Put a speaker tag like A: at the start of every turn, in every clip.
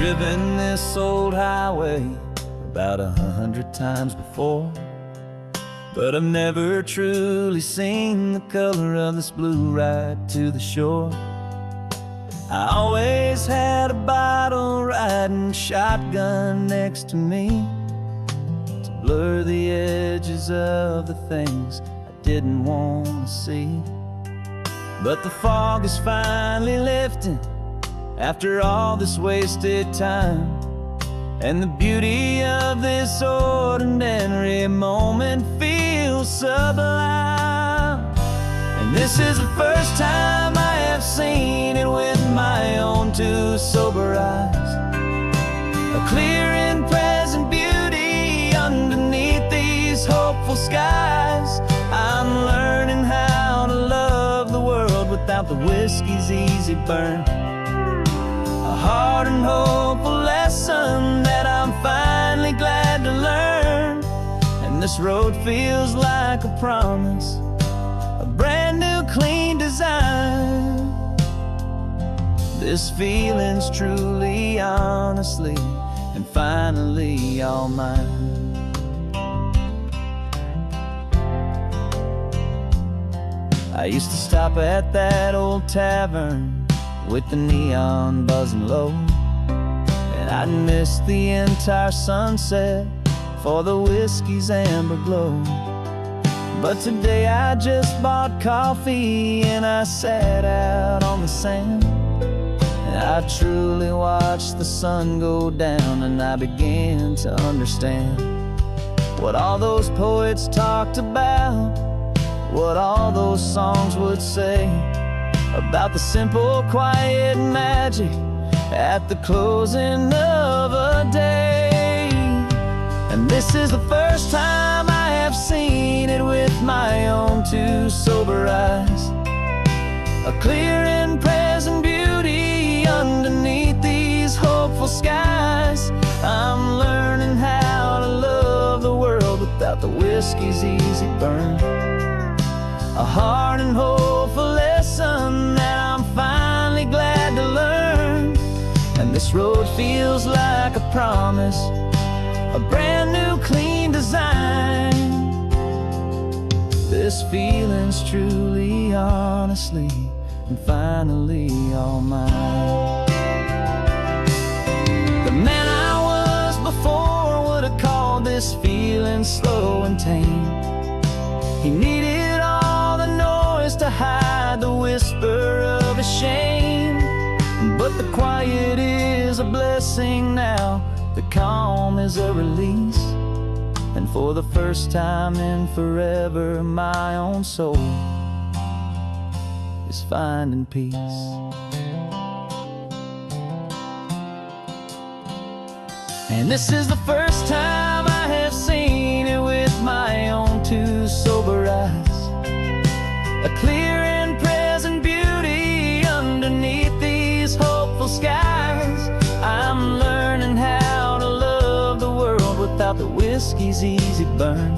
A: driven this old highway about 100 times before, but I've never truly seen the color of this blue right to the shore. I always had a bottle riding shotgun next to me to blur the edges of the things I didn't want to see. But the fog is finally lifting after all this wasted time, and the beauty of this ordinary moment feels sublime. And this is the first time I have seen it with my own two sober eyes, a clear and present beauty underneath these hopeful skies. I'm learning how to love the world without the whiskey's easy burn, a hard and hopeful lesson that I'm finally glad to learn. And this road feels like a promise, a brand new clean design. This feeling's truly, honestly, and finally all mine. I used to stop at that old tavern with the neon buzzing low, and I'd miss the entire sunset for the whiskey's amber glow. But today I just bought coffee and I sat out on the sand, and I truly watched the sun go down, and I began to understand what all those poets talked about, what all those songs would say about the simple, quiet magic at the closing of a day. And this is the first time I have seen it with my own two sober eyes, a clear and present beauty underneath these hopeful skies. I'm learning how to love the world without the whiskey's easy burn, a hard and hopeful lesson that I'm finally glad to learn. And this road feels like a promise, a brand new clean design. This feeling's truly, honestly, and finally all mine. The man I was before would have called this feeling slow and tame. He needed all the noise to hide the whisper of his shame, but the quiet is a blessing now, the calm is a release, and for the first time in forever my own soul is finding peace. And this is the first time I have seen it with my own two sober eyes, a clear and present beauty underneath these hopeful skies. I'm learning how to love the world without the whiskey's easy burn,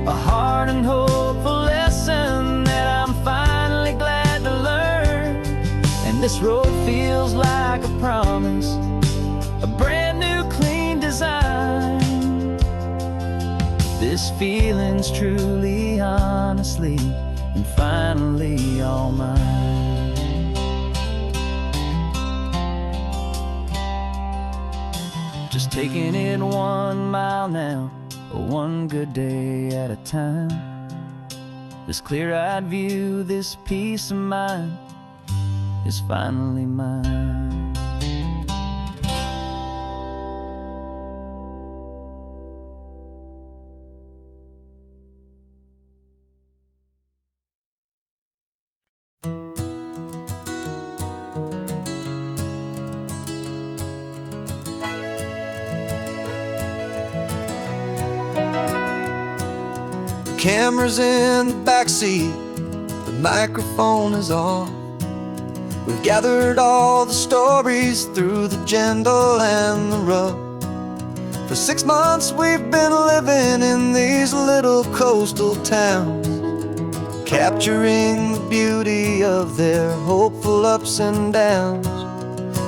A: a hard and hopeful lesson that I'm finally glad to learn. And this road feels like a promise, a brand new clean design. This feeling's truly, honestly, and finally all mine. Just taking it 1 mile now, one good day at a time. This clear-eyed view, this peace of mind is finally mine.
B: Camera's in the backseat, the microphone is on. We've gathered all the stories through the gentle and the rough. For 6 months we've been living in these little coastal towns, capturing the beauty of their hopeful ups and downs.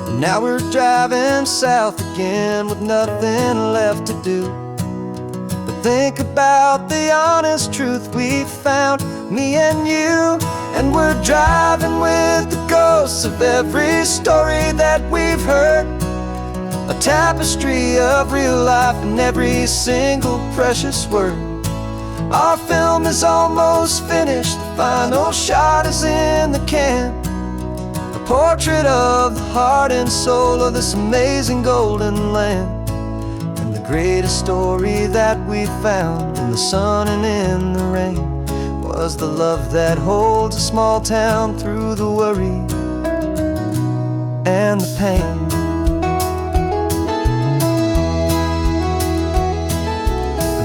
B: And now we're driving south again with nothing left to do. But think about the honest truth we found, me and you. And we're driving with the ghosts of every story that we've heard, a tapestry of real life in every single precious word. Our film is almost finished, the final shot is in the can, a portrait of the heart and soul of this amazing golden land. And the greatest story that we found in the sun and in the rain was the love that holds a small town through the worry and the pain.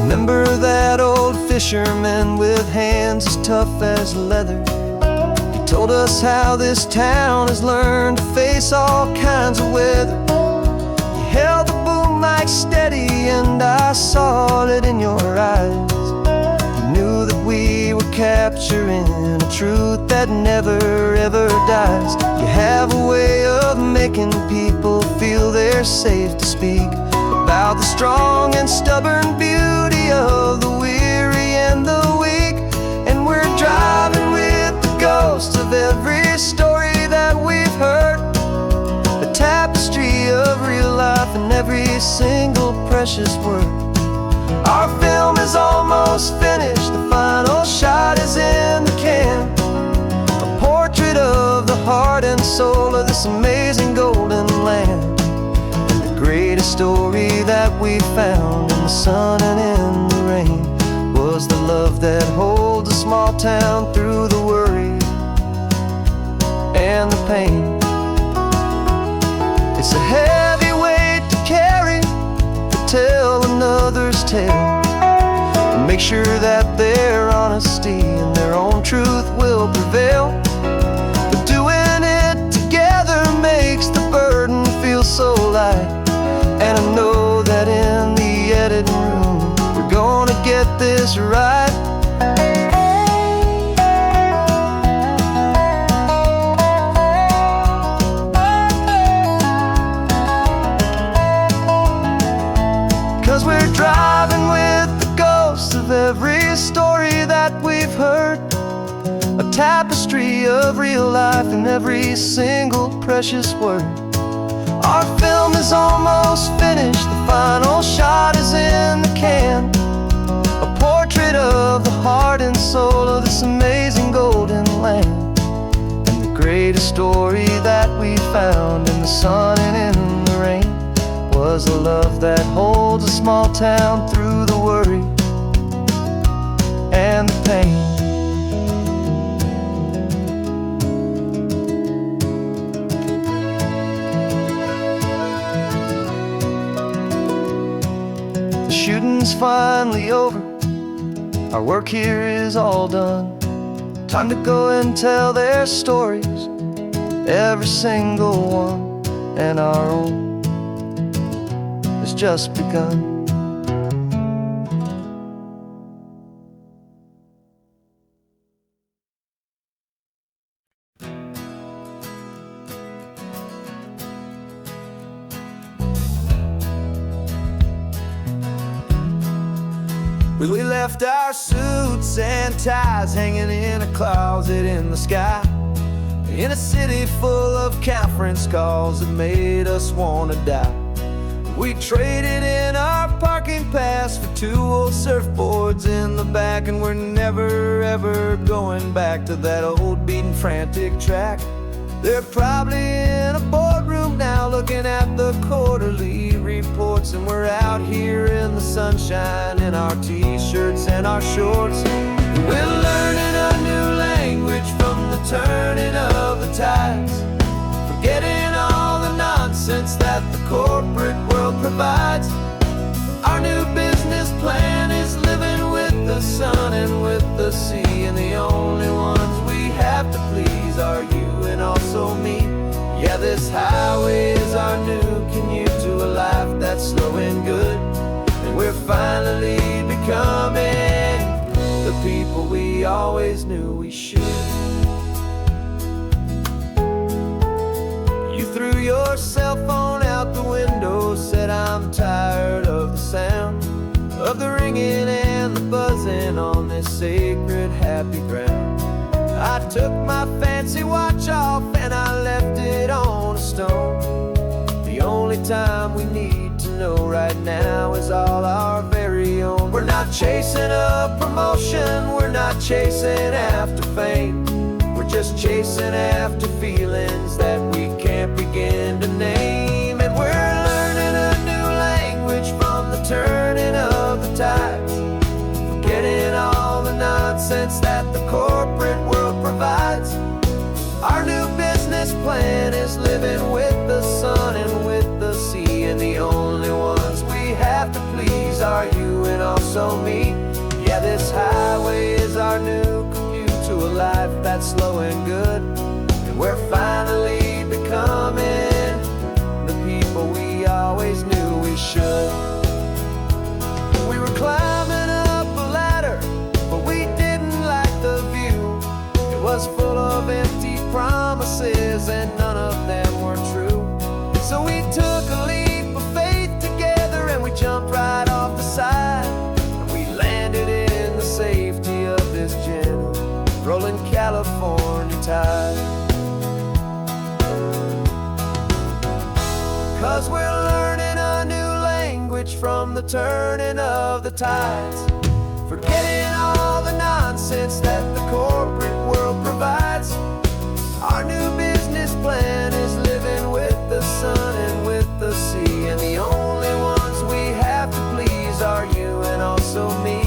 B: Remember that old fisherman with hands as tough as leather? He told us how this town has learned to face all kinds of weather. You held the boom mic steady and I saw it in your eyes. You knew that we were capturing a truth that never ever dies. You have a way of making people feel they're safe to speak about the strong and stubborn beauty of the weary and the weak. And we're driving with the ghosts of every story that we've heard, a tapestry of real life in every single precious word. Our film is almost finished, the final shot is in the can, a portrait of the heart and soul of this amazing golden land. Greatest story that we found in the sun and in the rain was the love that holds a small town through the worry and the pain. It's a heavy weight to carry, to tell another's tale, and make sure that their honesty and their own truth will prevail. But doing it together makes the burden feel so light. And I know that in the editing room we're gonna get this right. 'Cause we're driving with the ghosts of every story that we've heard, a tapestry of real life in every single precious word. Our film is almost finished, the final shot is in the can, a portrait of the heart and soul of this amazing golden land. And the greatest story that we found in the sun and in the rain was a love that holds a small town through the worry and the pain. Shooting's finally over, our work here is all done. Time to go and tell their stories, every single one, and our own has just begun. We left our suits and ties hanging in a closet in the sky, in a city full of conference calls that made us wanna die. We traded in our parking pass for 2 old surfboards in the back, and we're never ever going back to that old beaten frantic track. They're probably in a boardroom now looking at the quarterly reports, and we're out here in the sunshine in our t-shirts and our shorts. We're learning a new language from the turning of the tides, forgetting all the nonsense that the corporate world provides. Our new business plan is living with the sun and with the sea, and the only ones we have to please are you and also me. Yeah, this highway is our new commute to a life that's slow and good, and we're finally becoming the people we always knew we should. You threw yourself off and I left it on a stone. The only time we need to know right now is all our very own. We're not chasing a promotion, we're not chasing after fame. We're just chasing after feelings that we can't begin to name. And we're learning a new language from the turning of the tides, forgetting all the nonsense that the corporate world provides. Our new business plan is living with the sun and with the sea, and the only ones we have to please are you and also me. Yeah, this highway is our new commute to a life that's slow and good, and we're finally becoming the people we always knew we should. We were climbing up a ladder, but we didn't like the view. It was full of empty promises and none of them were true. So we took a leap of faith together and we jumped right off the side, and we landed in the safety of this gentle rolling California tide. 'Cause we're learning a new language from the turning of the tides, forgetting all the nonsense that the corporate world provides. Our new business plan is living with the sun and with the sea, and the only ones we have to please are you and also me.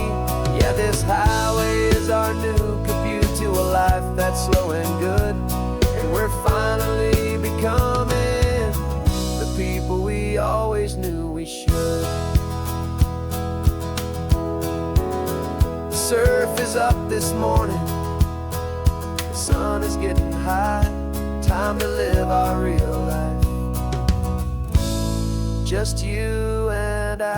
B: Yeah, this highway is our new commute to a life that's slow and good, and we're finally becoming the people we always knew we should. The surf is up this morning, the sun is getting high, time to live our real life, just you and I,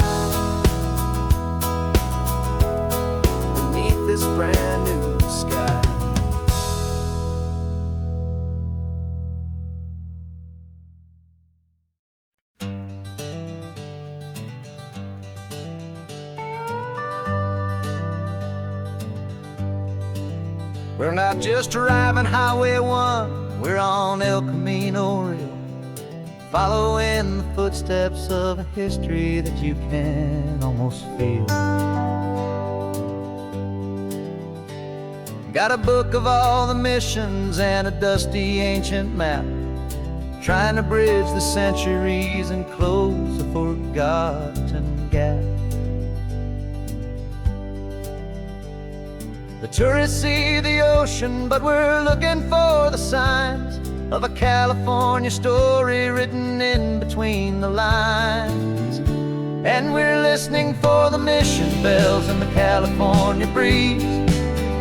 B: beneath this brand new sky. We're not just driving Highway 1, we're on El Camino Real, following the footsteps of a history that you can almost feel. Got a book of all the missions and a dusty ancient map, trying to bridge the centuries and close a forgotten gap. The tourists see the ocean, but we're looking for the signs of a California story written in between the lines. And we're listening for the mission bells in the California breeze,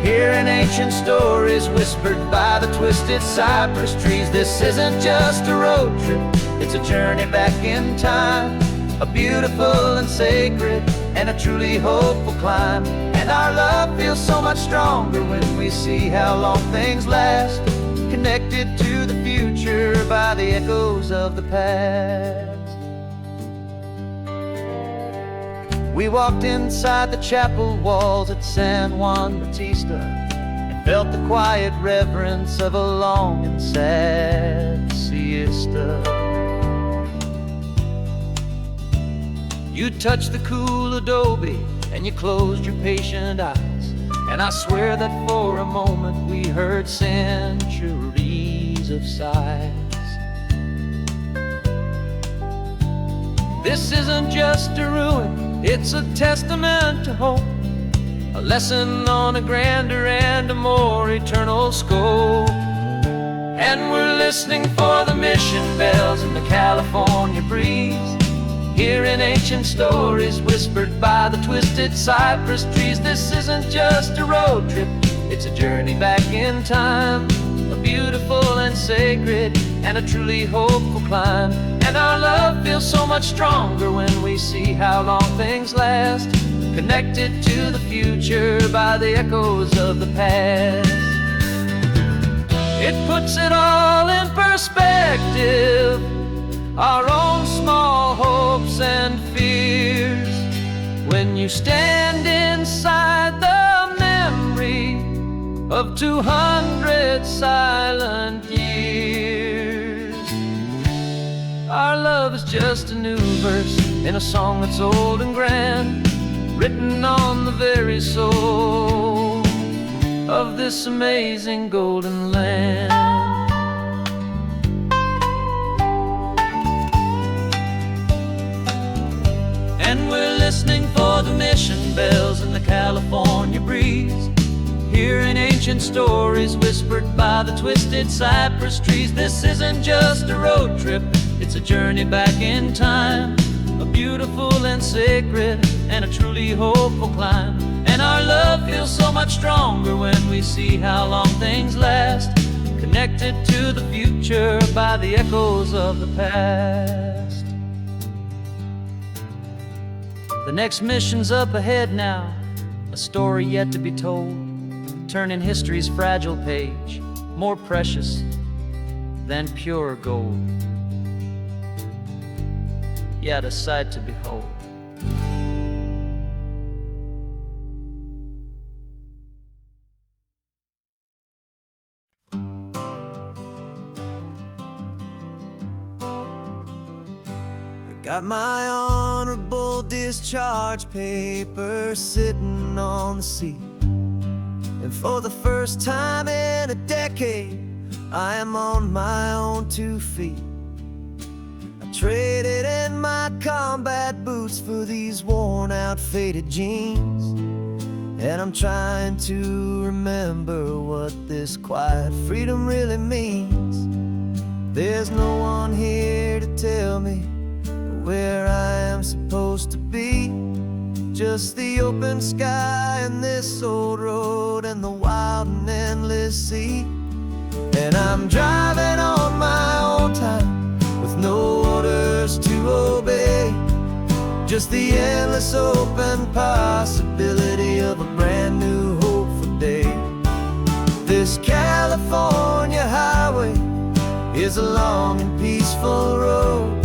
B: hearing ancient stories whispered by the twisted cypress trees. This isn't just a road trip, it's a journey back in time, a beautiful and sacred and a truly hopeful climb. And our love feels so much stronger when we see how long things last, connected to the future by the echoes of the past. We walked inside the chapel walls at San Juan Bautista and felt the quiet reverence of a long and sad siesta. You touched the cool adobe and you closed your patient eyes, and I swear that for a moment we heard centuries of sighs. This isn't just a ruin, it's a testament to hope, a lesson on a grander and a more eternal scope. And we're listening for the mission bells in the California breeze, hearing ancient stories whispered by the twisted cypress trees. This isn't just a road trip, it's a journey back in time, a beautiful and sacred and a truly hopeful climb. And our love feels so much stronger when we see how long things last, connected to the future by the echoes of the past. It puts it all in perspective, our own small hopes and fears, when you stand inside the memory
A: of 200 silent years. Our love is just a new verse in a song that's old and grand, written on the very soul of this amazing golden land. And we're listening for the mission bells in the California breeze, hearing ancient stories whispered by the twisted cypress trees. This isn't just a road trip, it's a journey back in time, a beautiful and sacred and a truly hopeful climb. And our love feels so much stronger when we see how long things last, connected to the future by the echoes of the past. The next mission's up ahead now, a story yet to be told, turning history's fragile page more precious than pure gold. Yet a sight to behold.
B: Got my honorable discharge papers sitting on the seat, and for the first time in a decade, I am on my own 2 feet. I traded in my combat boots for these worn out faded jeans, and I'm trying to remember what this quiet freedom really means. There's no one here to tell me where I am supposed to be, just the open sky and this old road and the wild and endless sea. And I'm driving on my own time with no orders to obey, just the endless open possibility of a brand new hopeful day. This California highway is a long and peaceful road,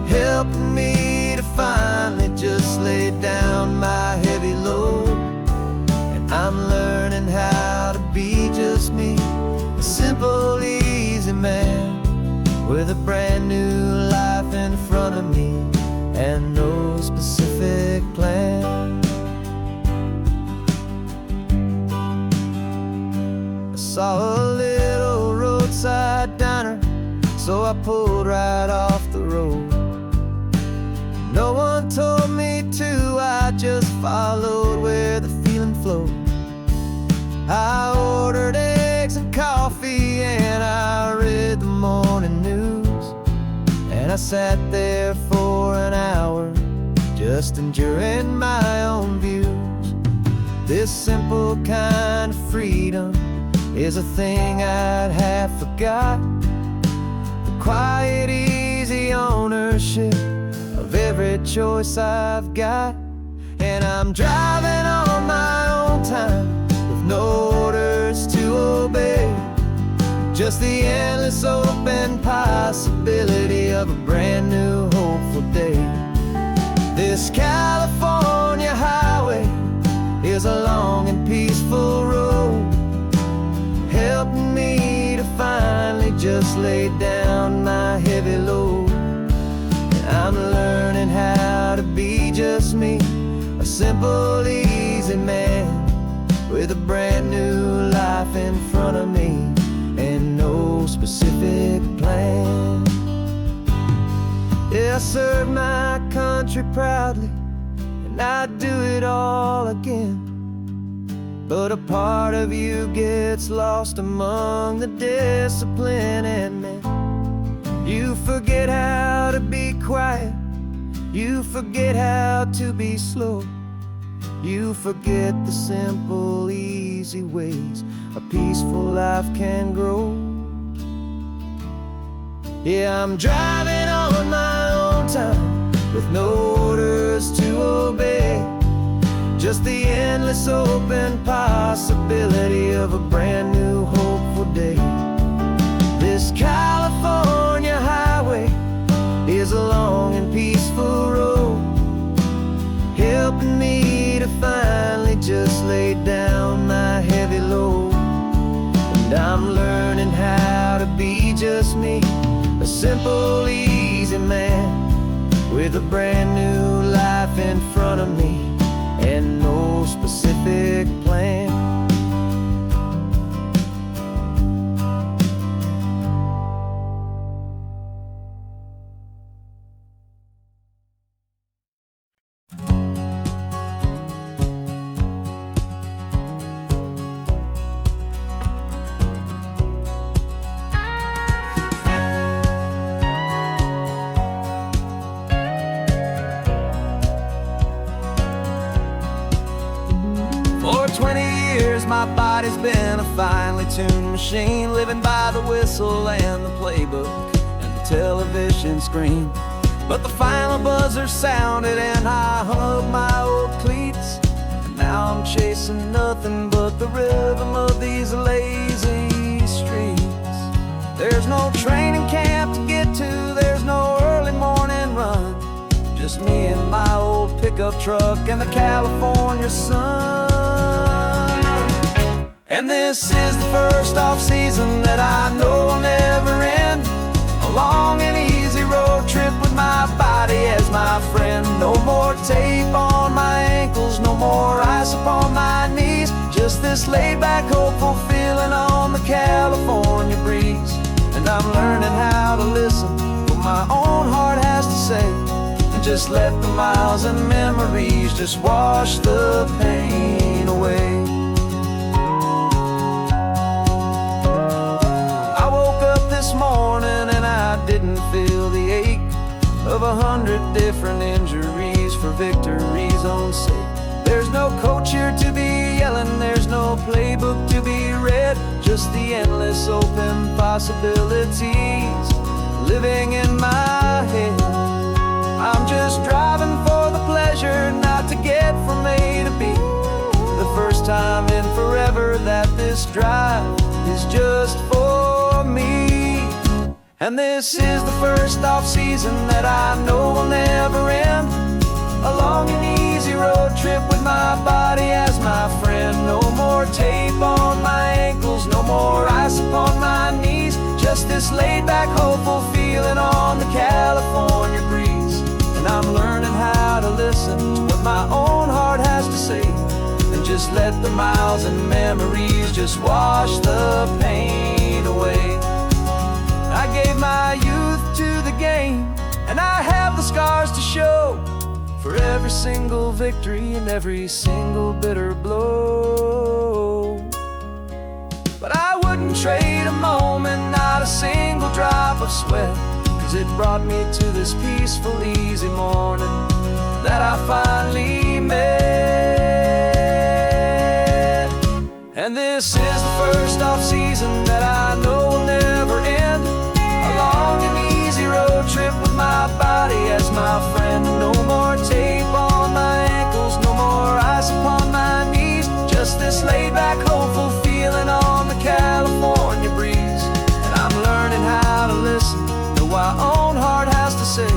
B: helping me to finally just lay down my heavy load. And I'm learning how to be just me, a simple, easy man with a brand new life in front of me and no specific plan. I saw a little roadside diner, so I pulled right off the road. No one told me to, I just followed where the feeling flowed. I ordered eggs and coffee and I read the morning news, and I sat there for an hour just enjoying my own views. This simple kind of freedom is a thing I'd have forgot, the quiet, easy ownership of every choice I've got. And I'm driving on my own time with no orders to obey, just the endless open possibility of a brand new hopeful day. This California highway is a long and peaceful road, helping me to finally just lay down my heavy load. I'm learning how to be just me, a simple, easy man with a brand new life in front of me and no specific plan. Yeah, I serve my country proudly and I'd do it all again, but a part of you gets lost among the discipline and men. You forget how to be quiet, you forget how to be slow, you forget the simple, easy ways a peaceful life can grow. Yeah, I'm driving on my own time with no orders to obey, just the endless open possibility of a brand new hopeful day. This California highway is a long and peaceful road, helping me to finally just lay down my heavy load.
A: just me, a simple, easy man with a brand new life in front of me and no specific plan. For 20 years my body's been a finely tuned machine, living by the whistle and the playbook and the television screen. But the final buzzer sounded and I hung up my old cleats, and now I'm chasing nothing but the rhythm of these lazy streets. There's no training camp to get to, there's no early morning run, just me and my old pickup truck and the California sun. And this is the first off-season that I know will never end, a long and easy road trip with my body as my friend. No more tape on my ankles, no more ice upon my knees, just this laid-back, hopeful feeling on the California breeze. And I'm learning how to listen what my own heart has to say, and just let the miles and memories just wash the pain away. This morning and I didn't feel the ache of 100 different injuries for victory's own sake. There's no coach here to be yelling, there's no playbook to be read, just the endless open possibilities living in my head. I'm just driving for the pleasure, not to get from A to B. The first time in forever that this drive is just for me. And this is the first off-season that I know will never end, a long and easy road trip with my body as my friend. No more tape on my ankles, no more ice upon my knees, just this laid-back, hopeful feeling on the California breeze. And I'm learning how to listen to what my own heart has to say, and just let the miles and memories just wash the pain away. I gave my youth to the game, and I have the scars to show for every single victory and every single bitter blow. But I wouldn't trade a moment, not a single drop of sweat, 'cause it brought me to this peaceful, easy morning that I finally met. And this is the first off-season that I know will never end, a long and easy road trip with my body as my friend. No more tape on my ankles, no more ice upon my knees, just this laid-back, hopeful feeling on the California breeze. And I'm learning how to listen to what my own heart has to say,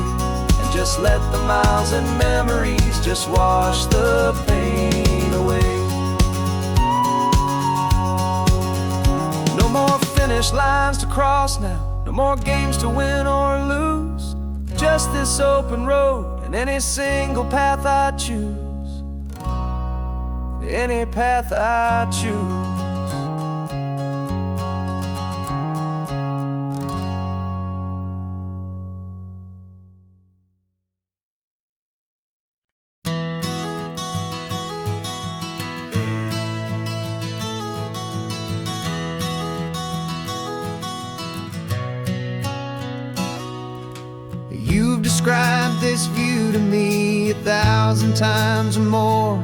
A: and just let the miles and memories just wash the pain away. No more finish lines to cross now, no more games to win or lose, just this open road and any single path I choose, any path I choose. You've described this view to me 1,000 times or more,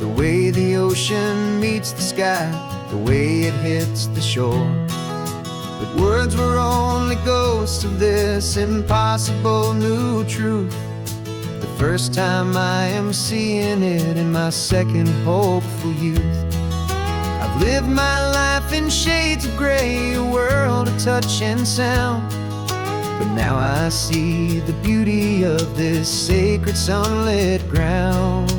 A: the way the ocean meets the sky, the way it hits the shore. But words were only ghosts of this impossible new truth, the first time I am seeing it in my second hopeful youth. I've lived my life in shades of gray, a world of touch and sound, but now I see the beauty of this sacred sunlit ground.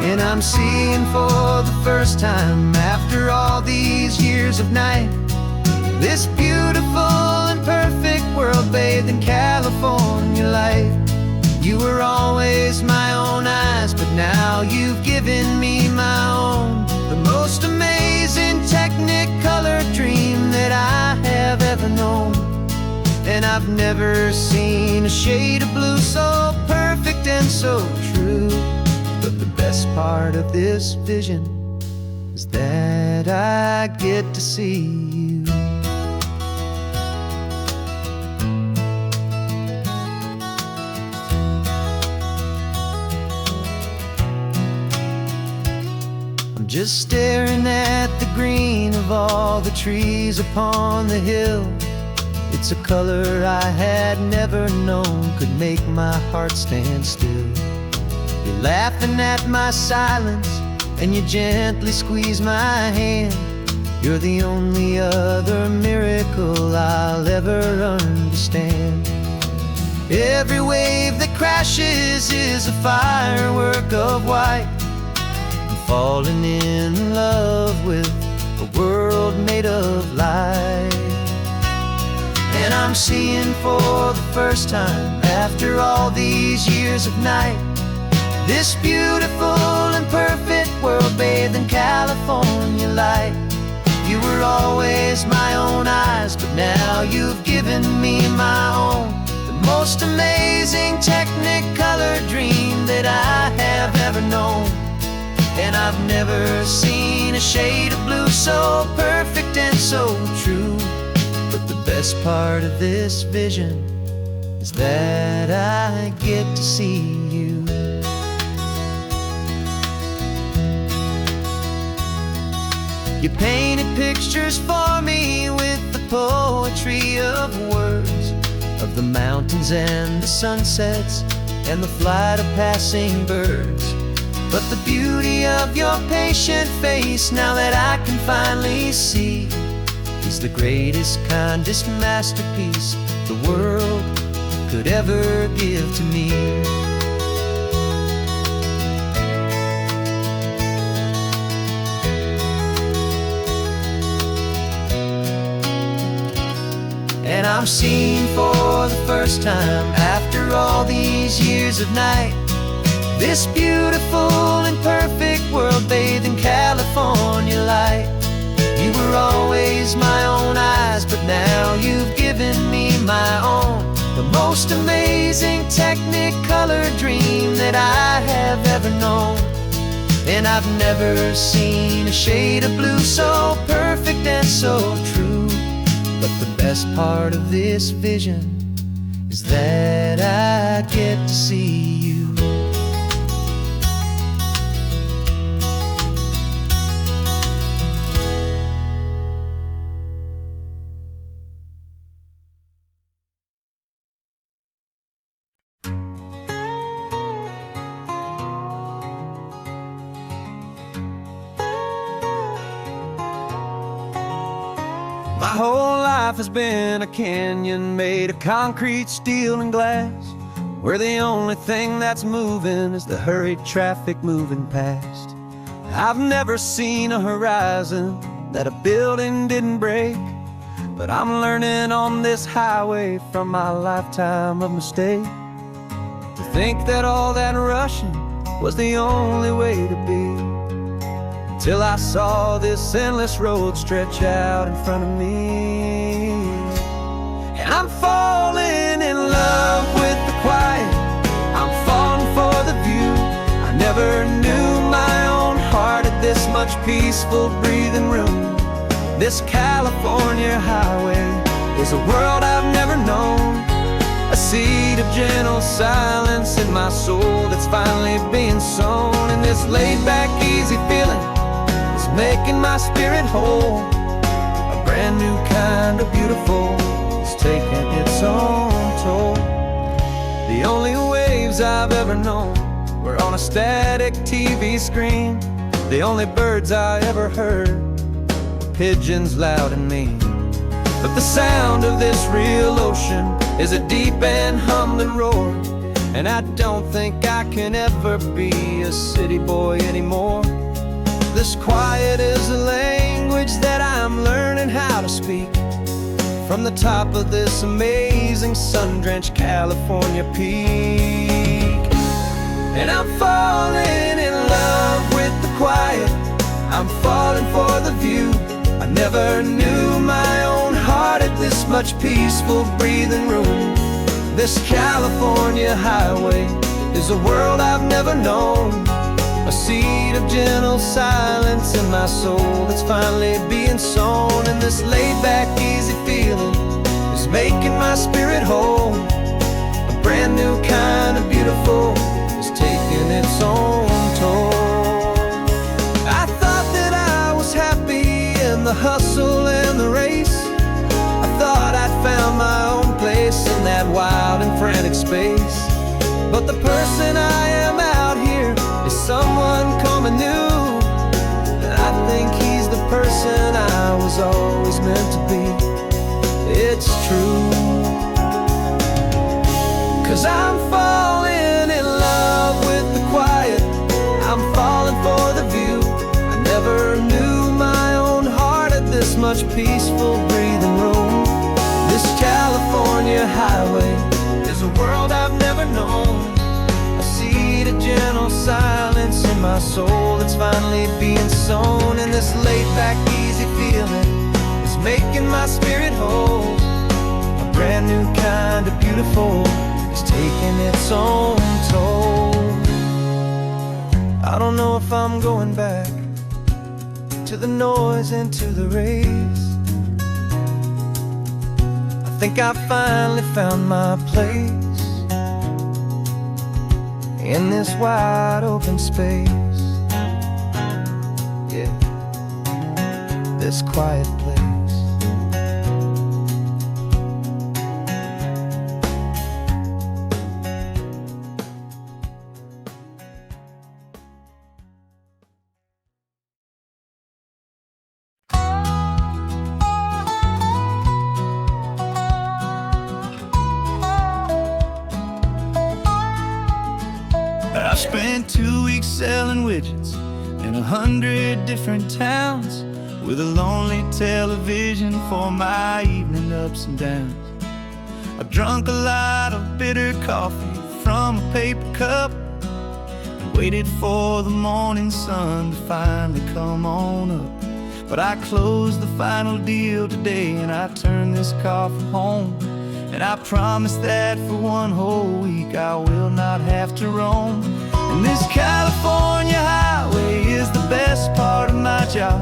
A: And I'm seeing for the first time, after all these years of night, This beautiful and perfect world bathed in California light. You were always my own eyes, but now you've given me my own. The most amazing technicolor dream that I have ever known. And I've never seen a shade of blue so perfect and so true. But the best part of this vision is that I get to see you. I'm just staring at the green of all the trees upon the hill. It's a color I had never known could make my heart stand still. You're laughing at my silence, and you gently squeeze my hand. You're the only other miracle I'll ever understand. Every wave that crashes is a firework of white. I'm falling in love with a world made of light. And I'm seeing for the first time, after all these years of night, this beautiful and perfect world bathed in California light. You were always my own eyes, but now you've given me my own. The most amazing technicolor dream that I have ever known. And I've never seen a shade of blue so perfect and so true. But the best part of this vision is that I get to see you. You painted pictures for me with the poetry of words, of the mountains and the sunsets and the flight of passing birds. But the beauty of your patient face, now that I can finally see, is the greatest, kindest masterpiece the world could ever give to me. And I'm seeing for the first time, after all these years of night, this beautiful and perfect world bathed in California light. You were always my own eyes, but now you've given me my own. The most amazing technicolor dream that I have ever known. And I've never seen a shade of blue so perfect and so true. But the best part of this vision is that I get to see you. My whole life has been a canyon made of concrete, steel, and glass, where the only thing that's moving is the hurried traffic moving past. I've never seen a horizon that a building didn't break, but I'm learning on this highway from my lifetime of mistakes to think that all that rushing was the only way to be. Till I saw this endless road stretch out in front of me. And I'm falling in love with the quiet, I'm falling for the view. I never knew my own heart had this much peaceful breathing room. This California highway is a world I've never known, a seed of gentle silence in my soul that's finally being sown. And this laid-back, easy feeling is making my spirit whole. A brand new kind of beautiful is taking its own toll. The only waves I've ever known were on a static TV screen. The only birds I ever heard were pigeons loud and mean. But the sound of this real ocean is a deep and humbling roar, and I don't think I can ever be a city boy anymore. This quiet is a language that I'm learning how to speak.
B: from the top of this amazing sun-drenched California peak. And I'm falling in love with the quiet, I'm falling for the view. I never knew my own heart had this much peaceful breathing room. This California highway is a world I've never known, a seed of gentle silence in my soul that's finally being sown. And this laid-back, easy feeling is making my spirit whole. A brand new kind of beautiful is taking its own toll. I thought that I was happy in the hustle and the race. I thought I'd found my own place in that wild and frantic space. But the person I am out here is someone coming new, and I think he's the person I was always meant to be. It's true, 'cause I'm falling in love with the quiet, I'm falling for the view. I never knew my own heart had this much peaceful breathing room. This California highway is a world I've never known, a seed of gentle silence in my soul that's finally being sown. And this laid-back, easy feeling is making my spirit whole. A brand new kind of beautiful is taking its own toll. I don't know if I'm going back to the noise and to the race. I think I finally found my place in this wide open space. Yeah, this quiet place.
A: I spent 2 weeks selling widgets in 100 different towns, with a lonely television for my evening ups and downs. I drunk a lot of bitter coffee from a paper cup and waited for the morning sun to finally come on up. But I closed the final deal today, and I turned this car from home. And I promise that for one whole week I will not have to roam. And this California highway is the best part of my job.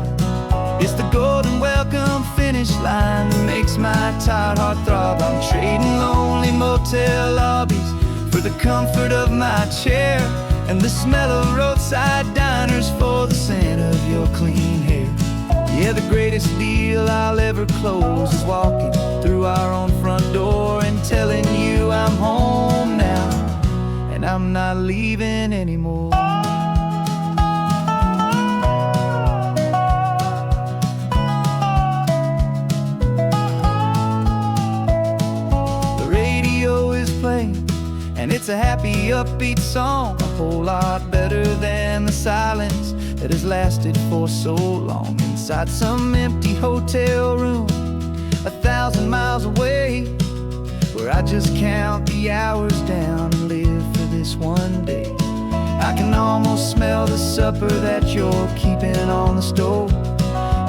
A: It's the golden welcome finish line that makes my tired heart throb. I'm trading lonely motel lobbies for the comfort of my chair, and the smell of roadside diners for the scent of your clean hair. Yeah, the greatest deal I'll ever close is walking through our own front door and telling you I'm home now, and I'm not leaving anymore. The radio is playing, and it's a happy, upbeat song, a whole lot better than the silence that has lasted for so long inside some empty hotel room 1,000 miles away, where I just count the hours down and live for this one day. I can almost smell the supper that you're keeping on the stove,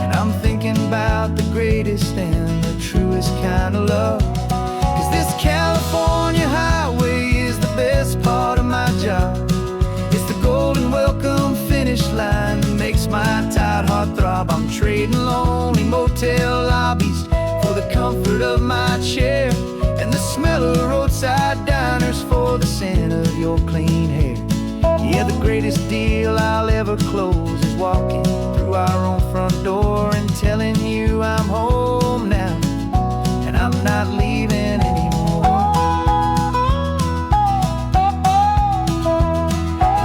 A: and I'm thinking about the greatest and the truest kind of love. 'Cause this California highway is the best part of my job. It's the golden welcome finish line that makes my tired heart throb. I'm trading lonely motel lobbies for the comfort of my chair, and the smell of roadside diners for the scent of your clean hair. Yeah, the greatest deal I'll ever close is walking through our own front door and telling you I'm home now, and I'm not leaving anymore.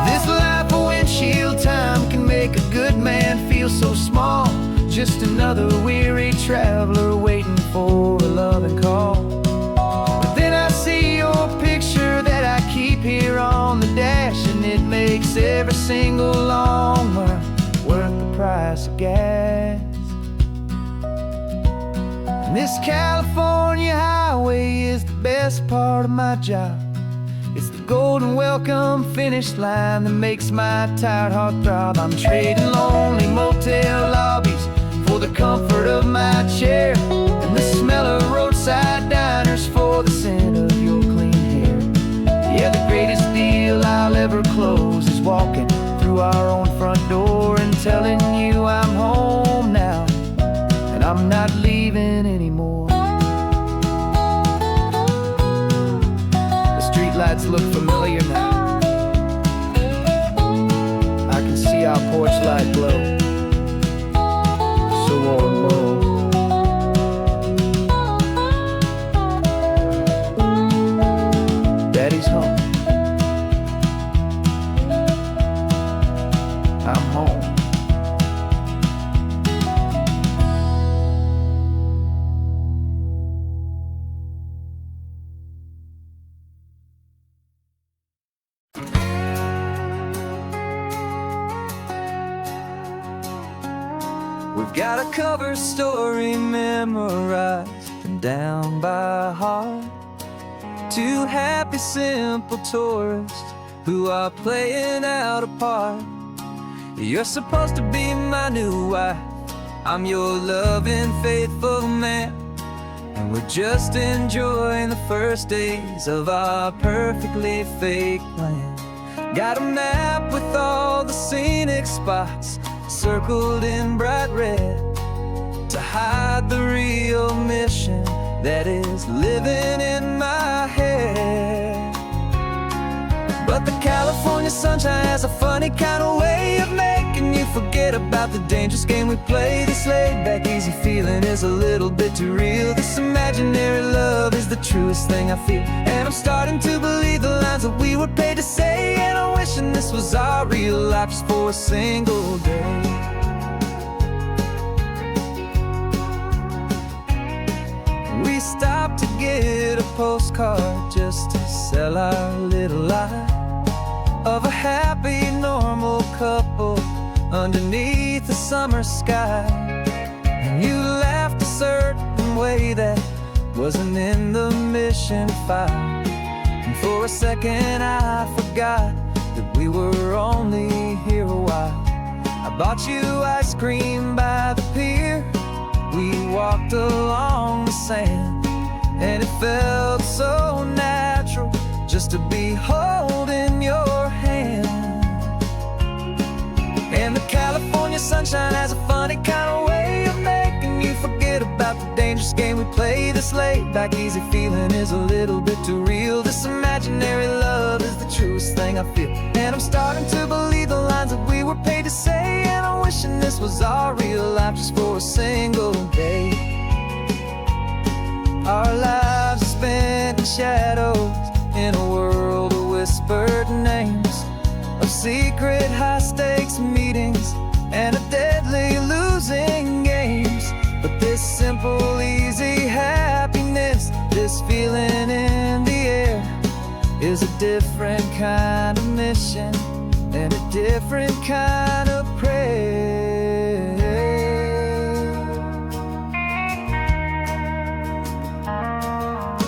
A: This life of windshield time can make a good man feel so small, just another weary traveler waiting for a loving call. But then I see your picture that I keep here on the dash, and it makes every single long mile worth the price of gas. And this California highway is the best part of my job. It's the golden welcome finish line that makes my tired heart throb. I'm trading lonely motel lobbies for the comfort of my chair, and the smell of roadside diners for the scent of your clean hair. Yeah, the greatest deal I'll ever close is walking through our own front door and telling you I'm home now, and I'm not leaving anymore. The streetlights look familiar now. I can see our porch light glow, so warm, low. Daddy's home. I'm home. We've got a cover story memorized and down by heart. Two happy, simple tourists who are playing out a part. You're supposed to be my new wife, I'm your loving, faithful man, and we're just enjoying the first days of our perfectly fake plan. Got a map with all the scenic spots circled in bright red to hide the real mission that is living in my head. But the California sunshine has a funny kind of way of making you forget about the dangerous game we play. This laid-back, easy feeling is a little bit too real. This imaginary love is the truest thing I feel, and I'm starting to believe the lines that we were paid to say. And I'm wishing this was our real life just for a single day. We stopped to get a postcard just to sell our little lie of a happy, normal couple underneath the summer sky. And you laughed a certain way that wasn't in the mission file, and for a second I forgot that we were only here a while. I bought you ice cream by the pier, we walked along the sand, and it felt so natural just to be holding your hand. And the California sunshine has a funny kind of way of making you forget about the dangerous game we play. This laid-back, easy feeling is a little bit too real. This imaginary love is the truest thing I feel, and I'm starting to believe the lines that we were paid to say. And I'm wishing this was our real life just for a single day. Our lives are spent in shadows in a world of whispered names, of secret high-stakes meetings and of deadly losing games. But this simple, easy happiness, this feeling in the air, is a different kind of mission and a different kind of prayer.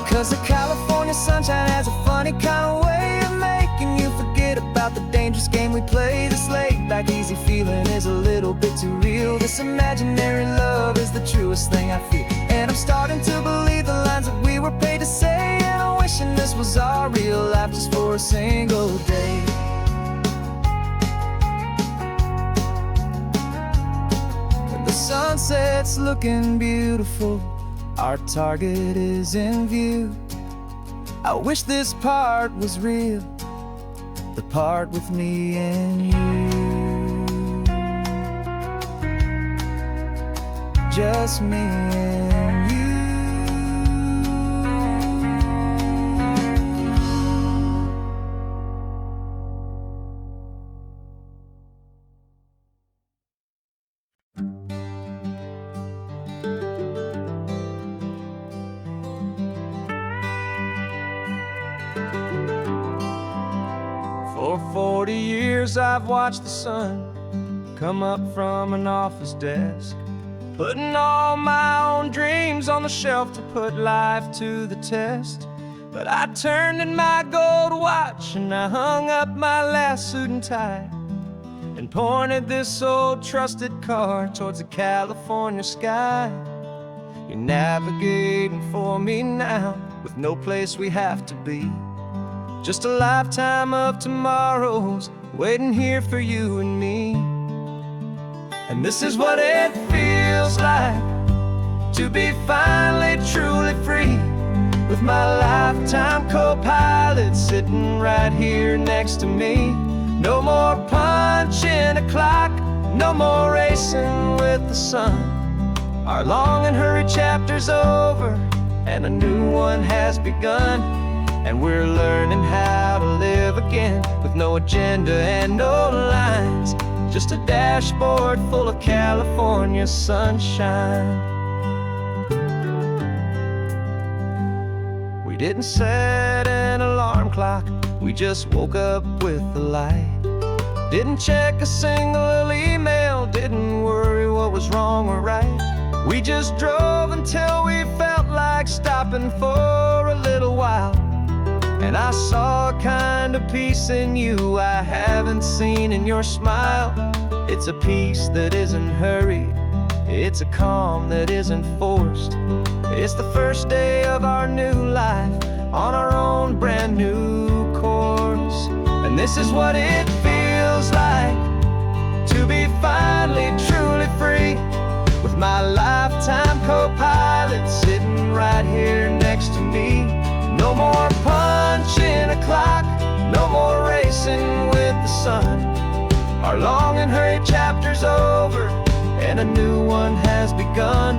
A: 'Cause the California sunshine has a funny kind of way of making you forget about the dangerous game we play. This laid-back, easy feeling is a little bit too real. This imaginary love is the truest thing I feel, and I'm starting to believe the lines that we were paid to say. And I'm wishing this was our real life just for a single day. When the sunset's looking beautiful, our target is in view. I wish this part was real, the part with me and you. Just me and you. For 40 years I've watched the sun come up from an office desk putting all my own dreams on the shelf to put life to the test. But I turned in my gold watch and I hung up my last suit and tie and pointed this old trusted car towards the California sky. You're navigating for me now with no place we have to be, just a lifetime of tomorrows waiting here for you and me. And this is what it feels like to be finally truly free, with my lifetime co-pilot sitting right here next to me. No more punching a clock, no more racing with the sun. Our long and hurried chapter's over and a new one has begun. And we're learning how to live again with no agenda and no lines, just a dashboard full of California sunshine. We didn't set an alarm clock, we just woke up with the light. Didn't check a single email, didn't worry what was wrong or right. We just drove until we felt like stopping for a little while. And I saw a kind of peace in you I haven't seen in your smile. It's a peace that isn't hurried, it's a calm that isn't forced. It's the first day of our new life on our own brand new course. And this is what it feels like to be finally truly free, with my lifetime co-pilot sitting right here next to me. No more punching a clock, no more racing with the sun. Our long and hurried chapter's over and a new one has begun.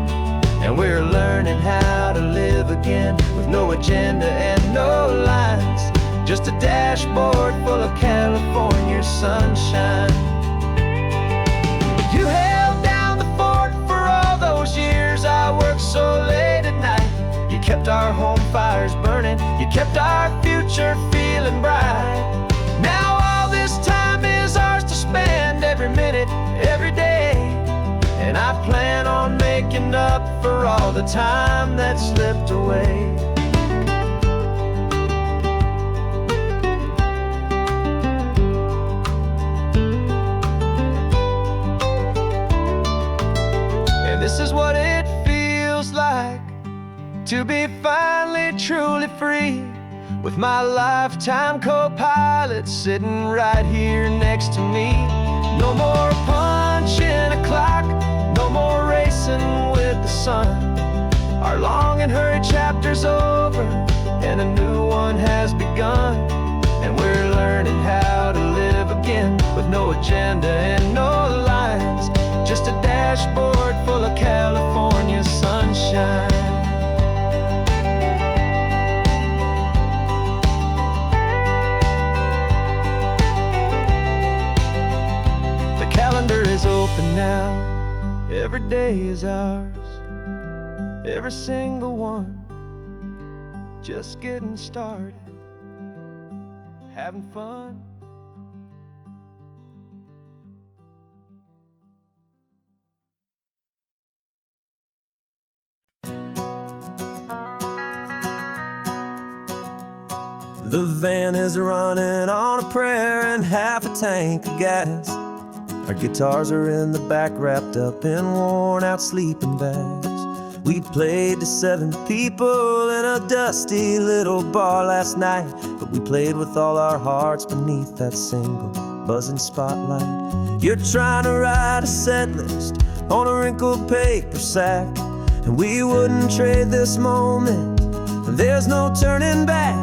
A: And we're learning how to live again with no agenda and no lines, just a dashboard full of California sunshine. You held down the fort for all those years I worked so late at night. You kept our home fires burning, you kept our future feeling bright. Now all this time is ours to spend, every minute, every day. And I plan on making up for all the time that slipped away. And this is what it feels like to be finally truly free, with my lifetime co-pilot sitting right here next to me. No more punching a clock, no more racing with the sun. Our long and hurried chapter's over and a new one has begun. And we're learning how to live again with no agenda and no lines, just a dashboard full of California sunshine. The calendar is open now, every day is ours, every single one, just getting started, having fun.
B: The van is running on a prayer and half a tank of gas. Our guitars are in the back, wrapped up in worn-out sleeping bags. We played to 7 people in a dusty little bar last night, but we played with all our hearts beneath that single buzzing spotlight. You're trying to write a set list on a wrinkled paper sack, and we wouldn't trade this moment. There's no turning back,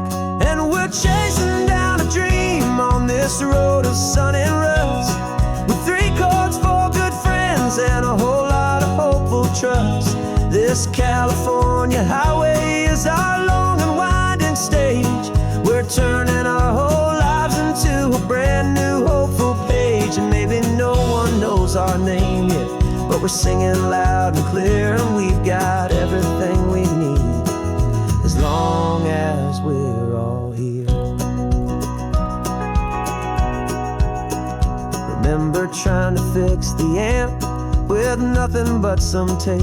B: and we're chasing down a dream on this road of sun and rust, with 3 chords, 4 good friends, and a whole lot of hopeful trust. This California highway is our long and winding stage. We're turning our whole lives into a brand new hopeful page. And maybe no one knows our name yet, but we're singing loud and clear, and we've got everything we need, as long as we're all here. Remember trying to fix the amp
A: with nothing but some tape,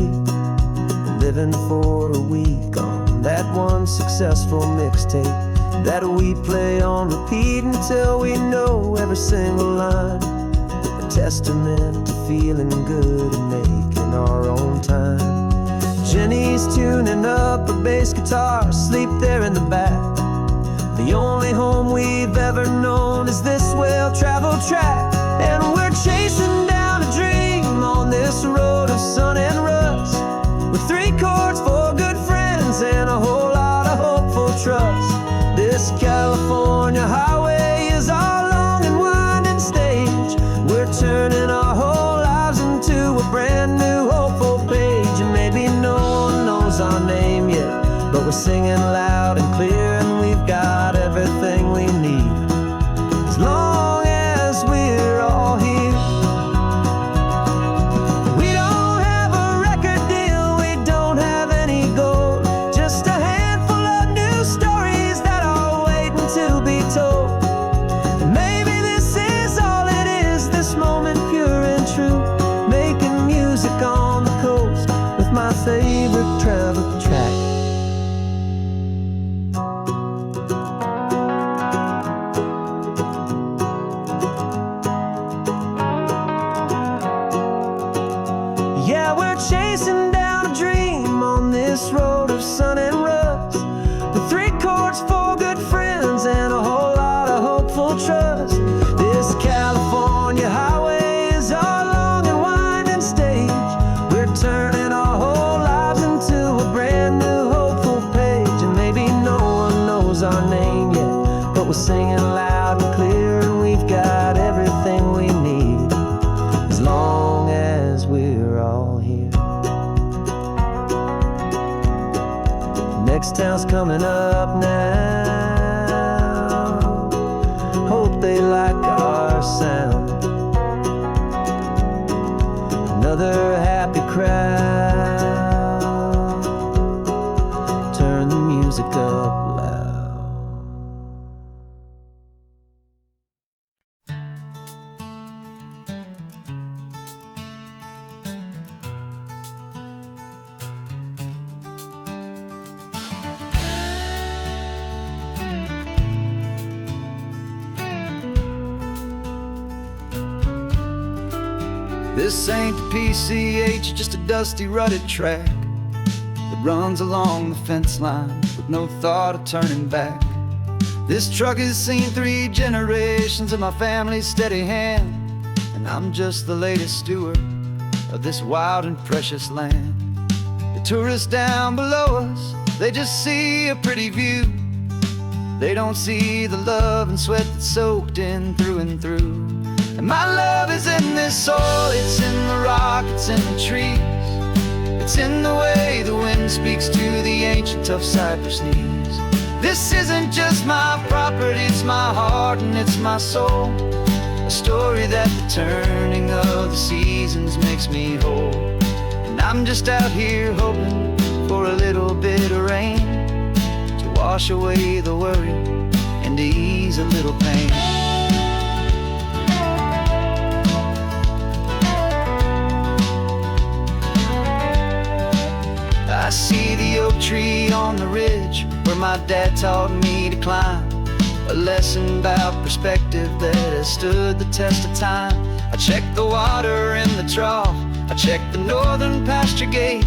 A: living for a week on that one successful mixtape that we play on repeat until we know every single line. A testament to feeling good and making our own time. Jenny's tuning up her bass guitar, asleep there in the back. The only home we've ever known is this well-traveled track, and we're chasing down a dream on this road of sun and rust, with 3 chords for good friends and a whole lot of hopeful trust. This California highway is our long and winding stage. We're turning our whole lives into a brand new hopeful page. And maybe no one knows our name yet, but we're singing loud and clear, and we've got everything we need, as long as we're all here. We don't have a record deal, we don't have any gold, just a handful of new stories that are waiting to be told. And maybe this is all it is, this moment pure and true, making music on the coast with my favorite travel track. Yeah, we're chasing down a dream on this road of sun and rust, with 3 chords for good friends and a whole lot of hopeful trust. This California highway is our long and winding stage. We're turning our whole lives into a brand new hopeful page. And maybe no one knows our name yet, but we're singing loud and clear, and we've got everything we need, as long as we're all here. Next town's coming up now, hope they like our sound. Another happy crowd, turn the music up loud.
B: This ain't the PCH, just a dusty, rutted track that runs along the fence line with no thought of turning back. This truck has seen 3 generations of my family's steady hand, and I'm just the latest steward of this wild and precious land. The tourists down below us, they just see a pretty view. They don't see the love and sweat that's soaked in through and through. And my love is in this soil, it's in the rock, it's in the trees. It's in the way the wind speaks to the ancient tough cypress knees. This isn't just my property, it's my heart and it's my soul. A story that the turning of the seasons makes me whole. And I'm just out here hoping for a little bit of rain to wash away the worry and to ease a little pain. I see the oak tree on the ridge where my dad taught me to climb, a lesson about perspective that has stood the test of time. I check the water in the trough, I check the northern pasture gate,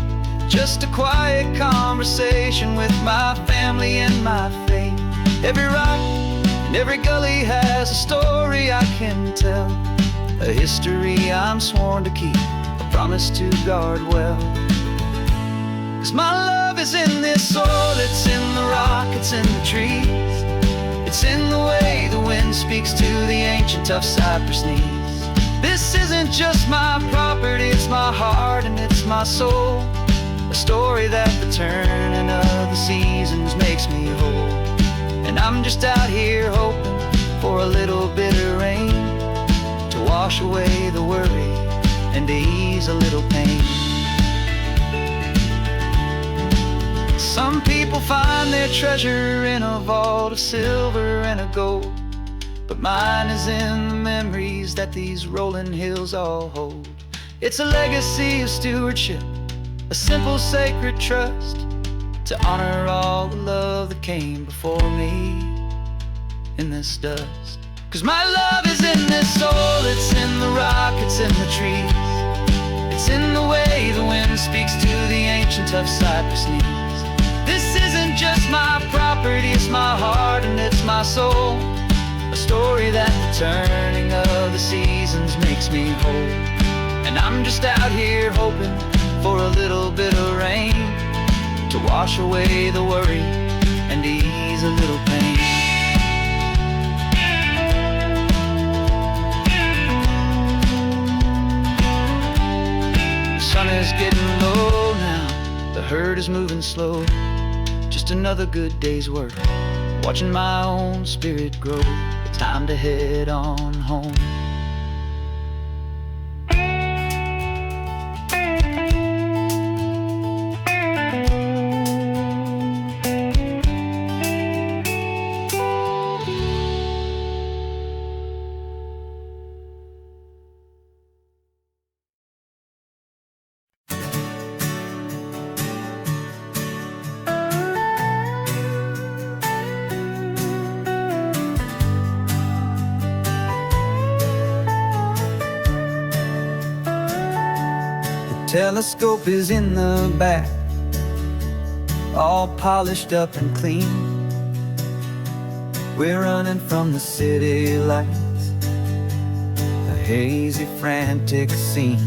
B: just a quiet conversation with my family and my faith. Every rock and every gully has a story I can tell, a history I'm sworn to keep, a promise to guard well. 'Cause my love is in this soil, it's in the rock, it's in the trees. It's in the way the wind speaks to the ancient tough cypress knees. This isn't just my property, it's my heart and it's my soul. A story that the turning of the seasons makes me whole. And I'm just out here hoping for a little bit of rain to wash away the worry and to ease a little pain. Some people find their treasure in a vault of silver and of gold, but mine is in the memories that these rolling hills all hold.
A: It's a legacy of stewardship, a simple sacred trust to honor all the love that came before me in this dust. 'Cause my love is in this soul, it's in the rock, it's in the trees. It's in the way the wind speaks to the ancient of cypress knees. This isn't just my property, it's my heart and it's my soul. A story that the turning of the seasons makes me whole. And I'm just out here hoping for a little bit of rain to wash away the worry and ease a little pain. The sun is getting low now, the herd is moving slow. Just another good day's work, watching my own spirit grow. Time to head on home.
B: Telescope is in the back, all polished up and clean. We're running from the city lights, a hazy, frantic scene.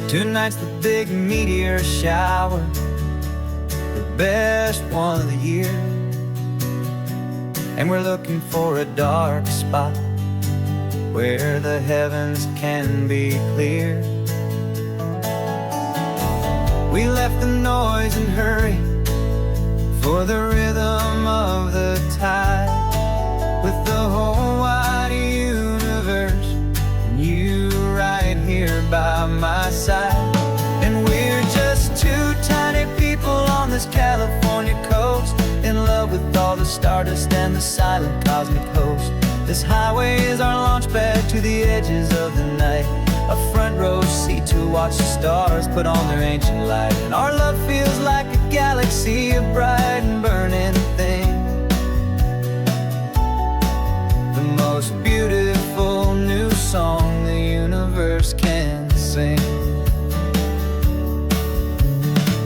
B: Tonight's the big meteor shower, the best one of the year. And we're looking for a dark spot where the heavens can be clear. We left the noise and hurry for the rhythm of the tide, with the whole wide universe and you right here by my side. And we're just two tiny people on this California coast, in love with all the stardust and the silent cosmic host. This highway is our launch pad to the edges of the night, a front row seat to watch the stars put on their ancient light. And our love feels like a galaxy, a bright and burning thing, the most beautiful new song the universe can sing.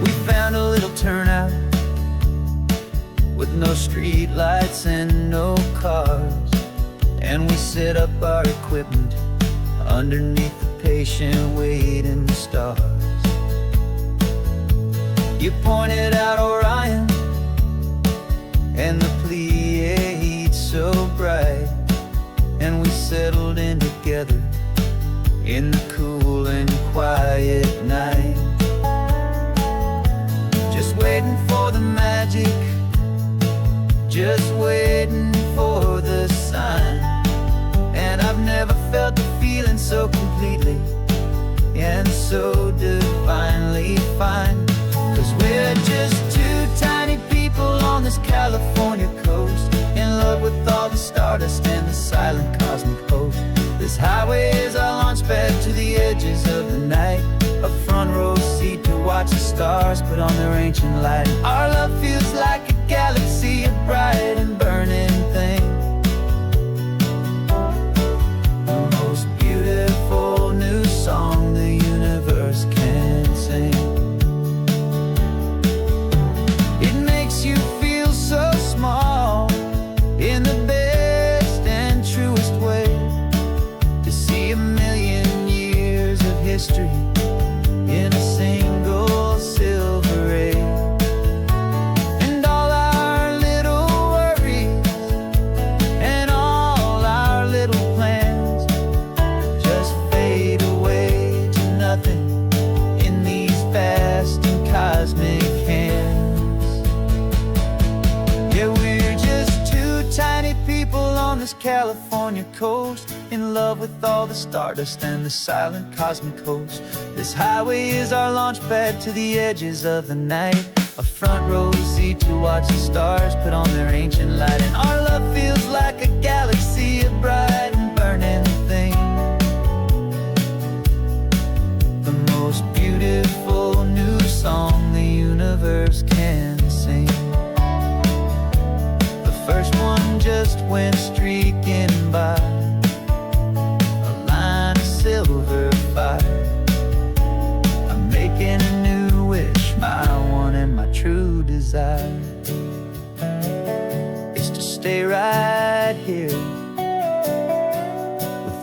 B: We found a little turnout with no street lights and no cars, and we set up our equipment underneath the patient waiting stars. You pointed out Orion and the Pleiades so bright, and we settled in together in the cool and quiet night, just waiting for the magic, just waiting for the sign. And I've never felt the feeling so completely and so divinely fine. 'Cause we're just two tiny people on this California coast, in love with all the stardust and the silent cosmic host. This highway is our launch pad to the edges of the night, a front row seat to watch the stars put on their ancient light. Our love feels like a galaxy, a bright and burning thing, beautiful new song the universe can sing. It makes you feel so small in the best and truest way, to see a million years of history in a single silver ray. And all our little worries and all our little plans just fade away to nothing in these vast and cosmic hands. Yeah, we're just two tiny people on this California coast, in love with all the stardust and the silent cosmic host. This highway is our launch pad to the edges of the night, a front row seat to watch the stars put on their ancient light. And our love feels like a galaxy, a bright and burning thing,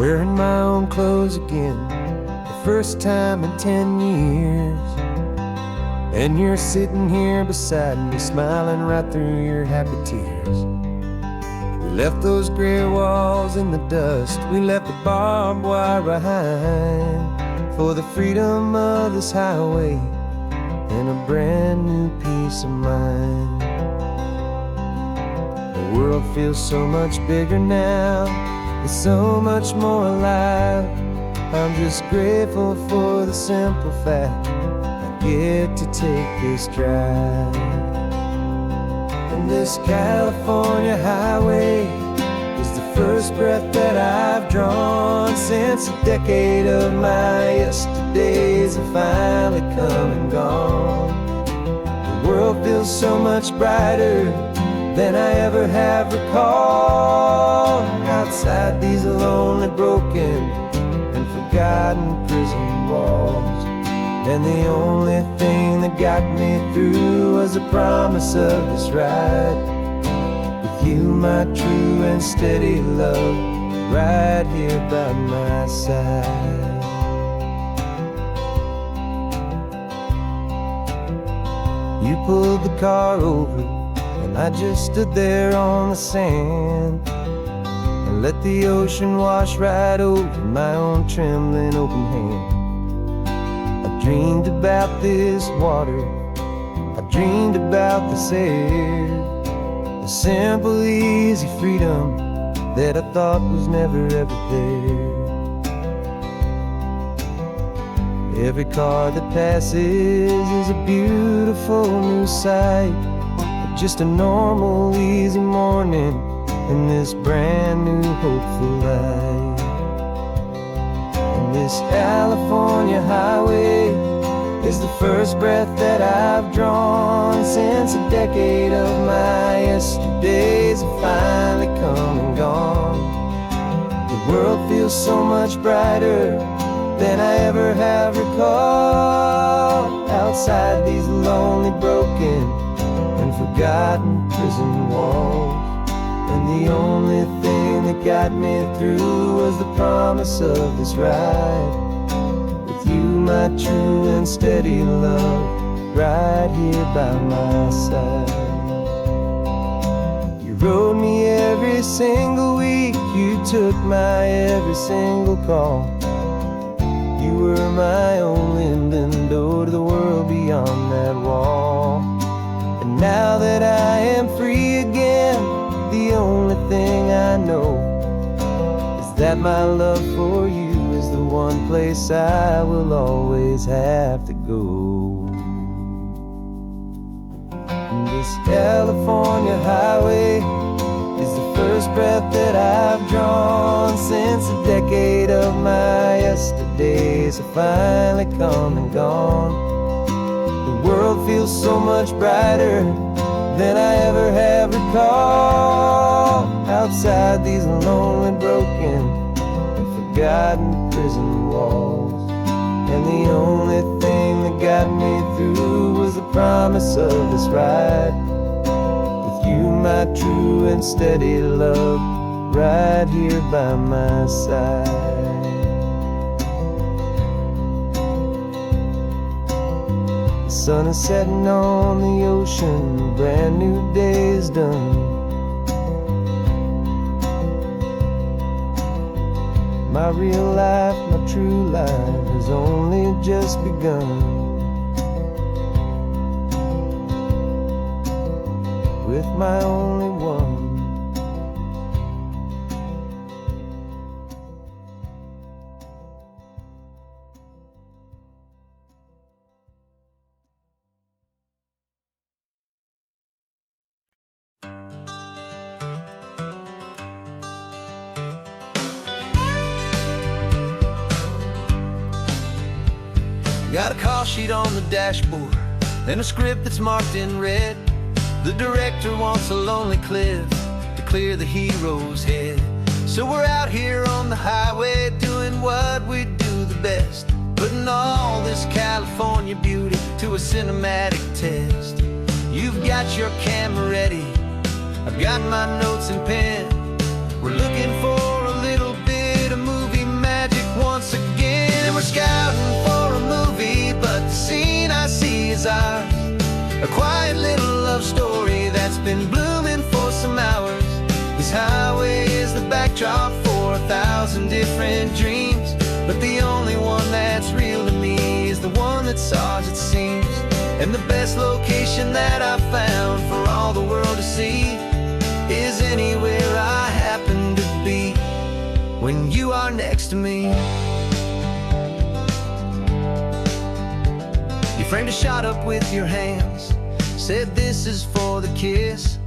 C: wearing my own clothes again, the first time in 10 years. And you're sitting here beside me, smiling right through your happy tears. We left those gray walls in the dust, we left the barbed wire behind, for the freedom of this highway and a brand new peace of mind. The world feels so much bigger now, it's so much more alive. I'm just grateful for the simple fact I get to take this drive. And this California highway is the first breath that I've drawn since a decade of my yesterdays have finally come and gone. The world feels so much brighter than I ever have recalled. Outside these lonely, broken, and forgotten prison walls. And the only thing that got me through was the promise of this ride with you, my true and steady love, right here by my side. You pulled the car over and I just stood there on the sand and let the ocean wash right over my own trembling open hand. I dreamed about this water, I dreamed about this air, the simple easy freedom that I thought was never ever there. Every car that passes is a beautiful new sight, just a normal easy morning in this brand new hopeful life. And this California highway is the first breath that I've drawn since a decade of my yesterdays have finally come and gone. The world feels so much brighter than I ever have recalled. Outside these lonely, broken, and forgotten prison walls. And the only thing that got me through was the promise of this ride with you, my true and steady love, right here by my side. You rode me every single week, you took my every single call. You were my only window to the world beyond that wall. And now that I am free again, the only thing I know is that my love for you is the one place I will always have to go. And this California highway is the first breath that I've drawn since a decade of my yesterdays have finally come and gone. The world feels so much brighter than I ever have recalled. Outside these lonely, broken, and forgotten prison walls. And the only thing that got me through was the promise of this ride with you, my true and steady love, right here by my side. The sun is setting on the ocean, a brand new day is done. My real life, my true life has only just begun. With my only one.
A: Got a call sheet on the dashboard and a script that's marked in red. The director wants a lonely cliff to clear the hero's head. So we're out here on the highway doing what we do the best, putting all this California beauty to a cinematic test. You've got your camera ready, I've got my notes and pen. We're looking for a little bit of movie
B: been blooming for some hours. This highway is the backdrop for 1,000 different dreams, but the only one that's real to me is the one that's ours, it seems. And the best location that I've found for all the world to see is anywhere I happen to be when you are next to me. You framed a shot up with your hands, said this is for the kiss,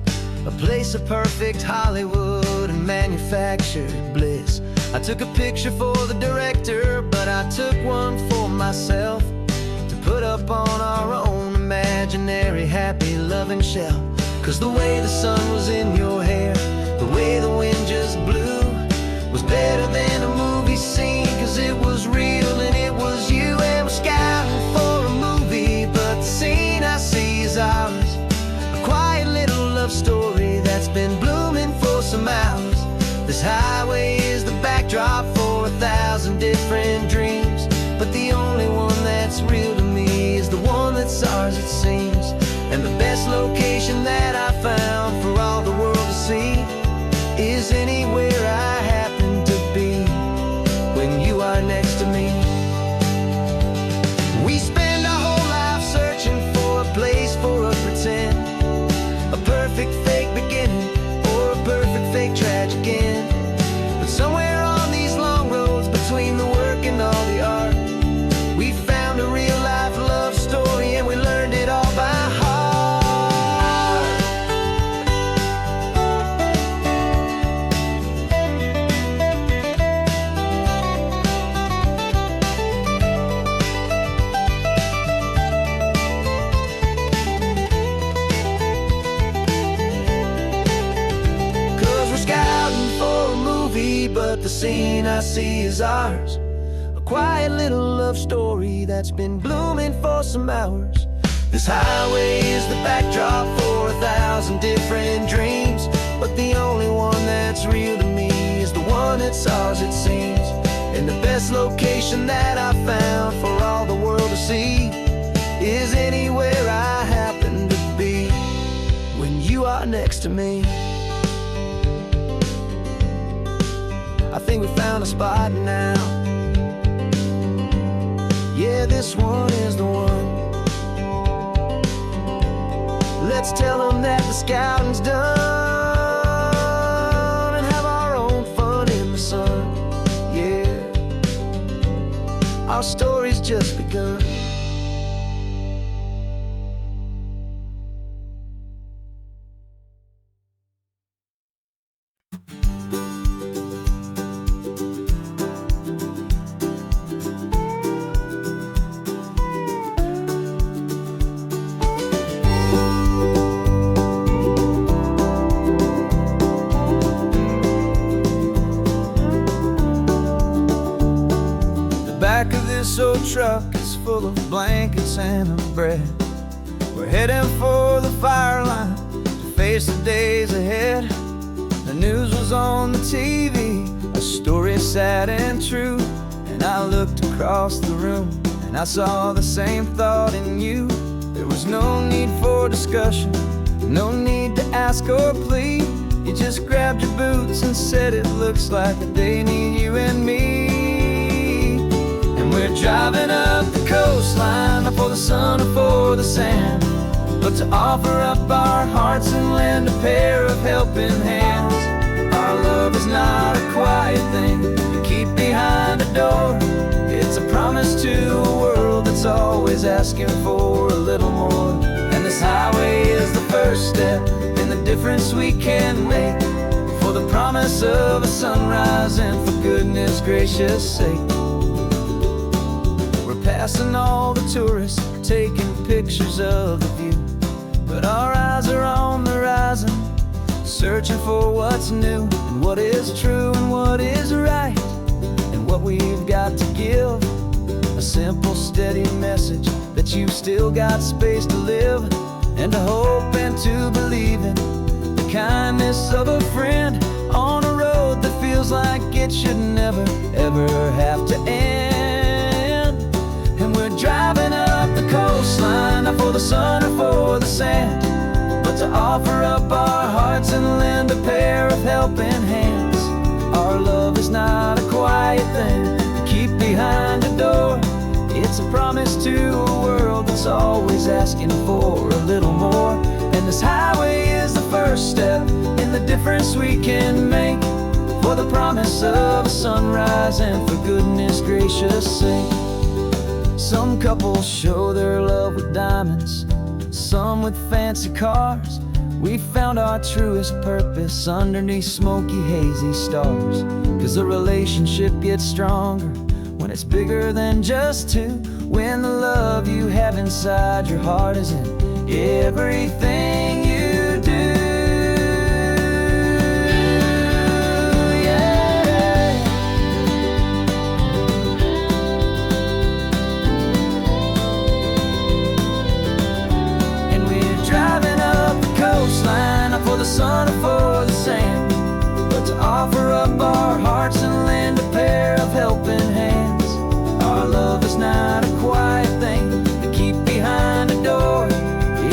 B: a place of perfect Hollywood and manufactured bliss. I took a picture for the director, but I took one for myself to put up on our own imaginary happy loving shelf. 'Cause the way the sun was in your hair, the way the wind just blew, was better than a movie scene. 'Cause it was real and it was you, and we're scouting for a movie, but the scene I see is ours. A quiet little love story that's been blooming for some hours. This highway is the backdrop for 1,000 different dreams, but the only one that's real to me is the one that's ours, it seems. And the best location that I found for all the world to see is anywhere I happen to be when you are next to me. We spend our whole life searching for a place for a pretend, a perfect fake beginning or a perfect fake tragic end. But somewhere on these long roads between the work and all the art, we found a real life love story, and we learned it all by heart. 'Cause we're scouting for a movie, but the scene I see is ours. A quiet little love story that's been blooming for some hours. This highway is the backdrop for 1,000 different dreams, but the only one that's real to me is the one that's ours, it seems. And the best location that I found for all the world to see is anywhere I happen to be when you are next to me. I think we found a spot now. Yeah, this one is the one. Let's tell them that the scouting's done and have our own fun in the sun. Yeah, our story's just begun. This old truck is full of blankets and a bread. We're heading for the fire line to face the days ahead. The news was on the TV, a story sad and true. And I looked across the room and I saw the same thought in you. There was no need for discussion, no need to ask or plead. You just grabbed your boots and said it looks like a day need you and me. We're driving up the coastline, not for the sun or for the sand, but to offer up our hearts and lend a pair of helping hands. Our love is not a quiet thing you keep behind a door. It's a promise to a world that's always asking for a little more. And this highway is the first step in the difference we can make, for the promise of a sunrise and for goodness gracious sake. Passing all the tourists, taking pictures of the view, but our eyes are on the horizon, searching for what's new and what is true and what is right, and what we've got to give. A simple, steady message that you've still got space to live, and to hope and to believe in the kindness of a friend on a road that feels like it should never, ever have to end. And we're driving up the coastline, not for the sun or for the sand, but to offer up
A: helping hands. Our love is not a quiet thing to keep behind a door. It's a promise to a world that's always asking for a little more. And this highway is the first step in the difference we can make, for the promise of a sunrise and for goodness gracious sake. Some couples show their love with diamonds, some with fancy cars. We found our truest purpose underneath smoky, hazy stars. 'Cause a relationship gets stronger when it's bigger than just two, when the love you have inside your heart is in everything you do. Yeah. And we're driving up the coastline, not for the sun or for the sand, but to offer up our hearts and lend a pair of helping hands. Our love is not a quiet thing to keep behind a door.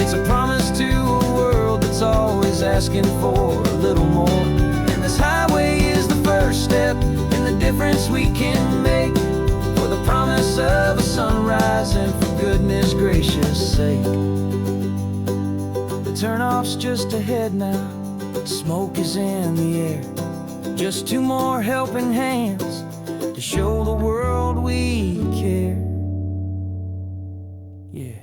A: It's a promise to a world that's always asking for a little more. And this highway is the first step in the difference we can make, for the promise of a sunrise and for goodness gracious sake. The turnoff's just ahead now, smoke is in the air. Just two more helping hands to show the world we care. Yeah,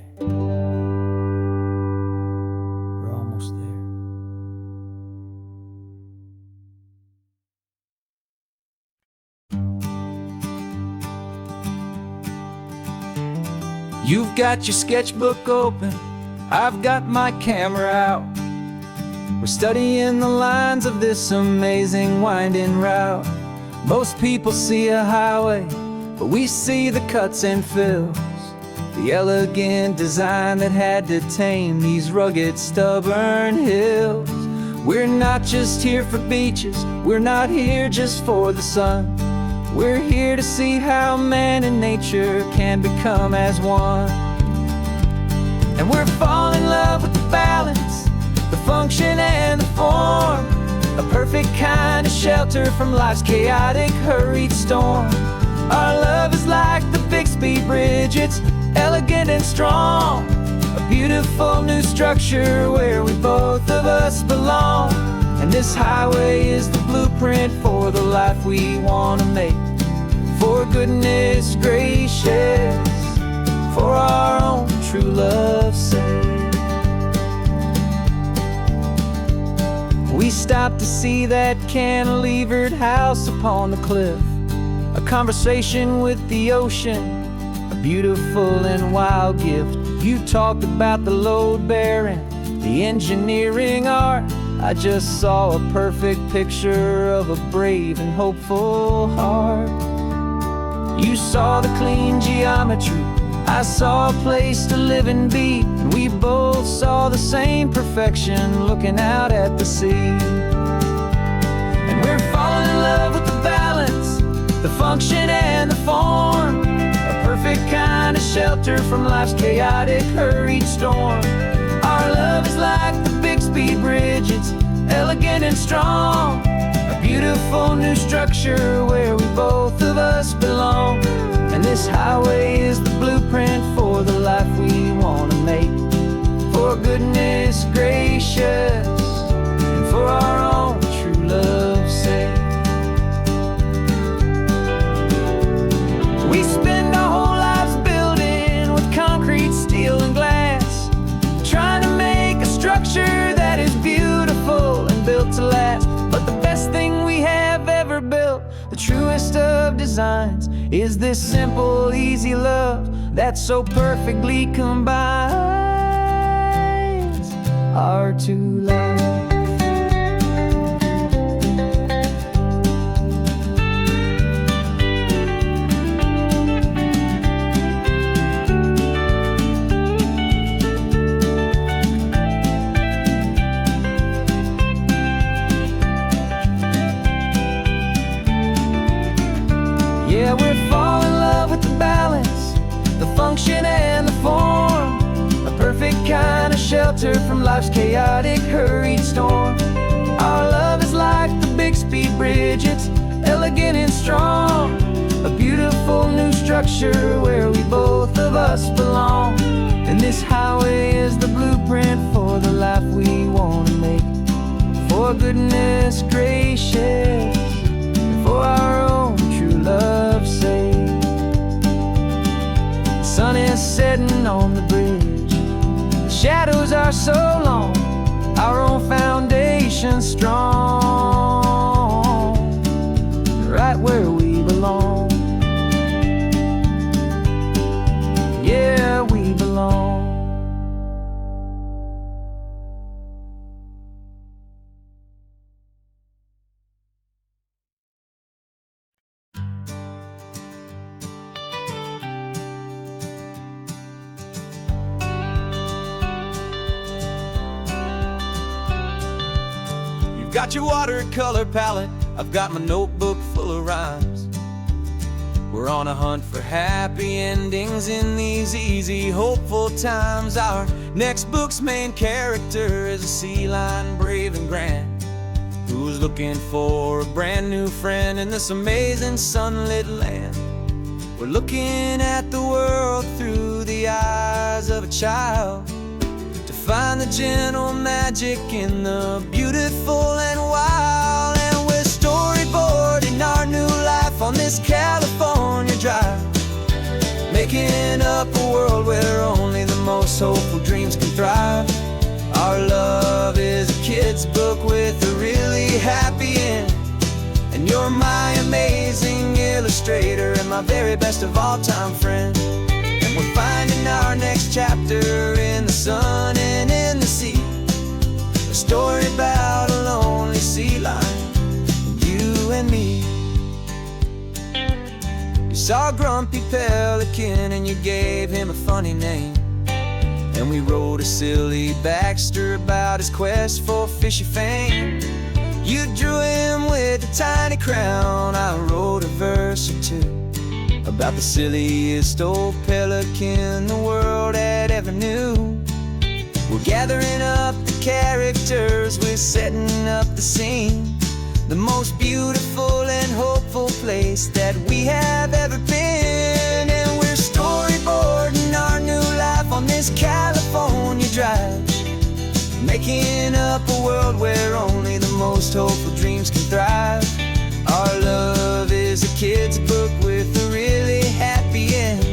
A: we're almost there. You've got your sketchbook open, I've got my camera out. We're studying the lines of this amazing winding route. Most people see a highway, but we see the cuts and fills, the elegant design that had to tame these rugged, stubborn hills. We're not just here for beaches, we're not here just for the sun. We're here to see how man and nature can become as one. And we're falling in love with the balance, the function and the form, a perfect kind of shelter from life's chaotic, hurried storm. Our love is like the Bixby Bridge, it's elegant and strong, a beautiful new structure where we both of us belong. And this highway is the blueprint for the life we want to make, for goodness gracious, for our own true love's sake. We stopped to see that cantilevered house upon the cliff, a conversation with the ocean, a beautiful and wild gift. You talked about the load bearing, the engineering art. I just saw a perfect picture of a brave and hopeful heart. You saw the clean geometry, I saw a place to live and be, and we both saw the same perfection looking out at the sea. And we're falling in love with the balance, the function and the form, a perfect kind of shelter from life's chaotic, hurried storm. Our love is like the Bixby Bridge, it's elegant and strong, a beautiful new structure where we both of us belong. And this highway is the blueprint for the life we want to make, for goodness gracious and for our own true love's sake. We spend our whole lives building with concrete, steel and glass, trying to make a structure that is beautiful and built to last. But the best thing we have ever built, the truest of designs, is this simple, easy love that so perfectly combines our two lives. Yeah, we're falling in love with the balance, the function and the form, a perfect shelter from life's chaotic, hurried storm. Our love is like the
C: bridge, it's elegant and strong, a beautiful new structure where we both of us belong. And this highway is the blueprint for the life we want to make. For goodness gracious, and for our own true love's sake. The sun is setting on the bridge, the shadows are so long, our own foundation strong, right where we belong. Yeah, we belong.
B: You've got your watercolor palette, I've got my notebook full of rhymes. We're on a hunt for happy endings in these easy, hopeful times. Our next book's main character is a sea lion, brave and grand, who's looking for a brand new friend in this amazing sunlit land. We're looking at the world through the eyes of a child, to find the gentle magic in the beautiful and wild. And we're storyboarding our new life on this California drive, making up a world where only the most hopeful dreams can thrive. Our love is a kid's book with a really happy end, and you're my amazing illustrator and my very best of all time friend. And we're finding our next chapter in the sun and in the sea, a story about a lonely sea lion, you and me. You saw a grumpy pelican and you gave him a funny name, and we wrote a silly Baxter about his quest for fishy fame. You drew him with a tiny crown, I wrote a verse or two about the silliest old pelican the world had ever knew. We're gathering up the characters, we're setting up the scene, the most beautiful and hopeful place that we have ever been. And we're storyboarding our new life on this California drive, making up a world where only the most hopeful dreams can thrive. Our love is a kid's book with a really happy end,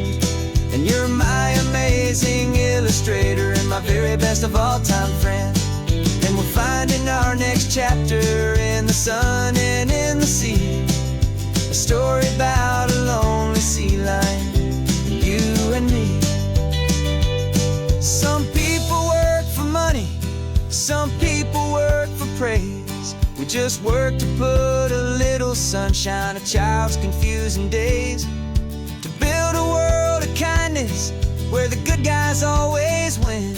B: and you're my amazing illustrator and my very best of all time friend. And we're finding our next chapter in the sun and in the sea, a story about a lonely sea lion, you and me. Some people work for money, some people work for praise. We just work to put a little sunshine in a child's confusing days, to build a world of kindness where the good guys always win,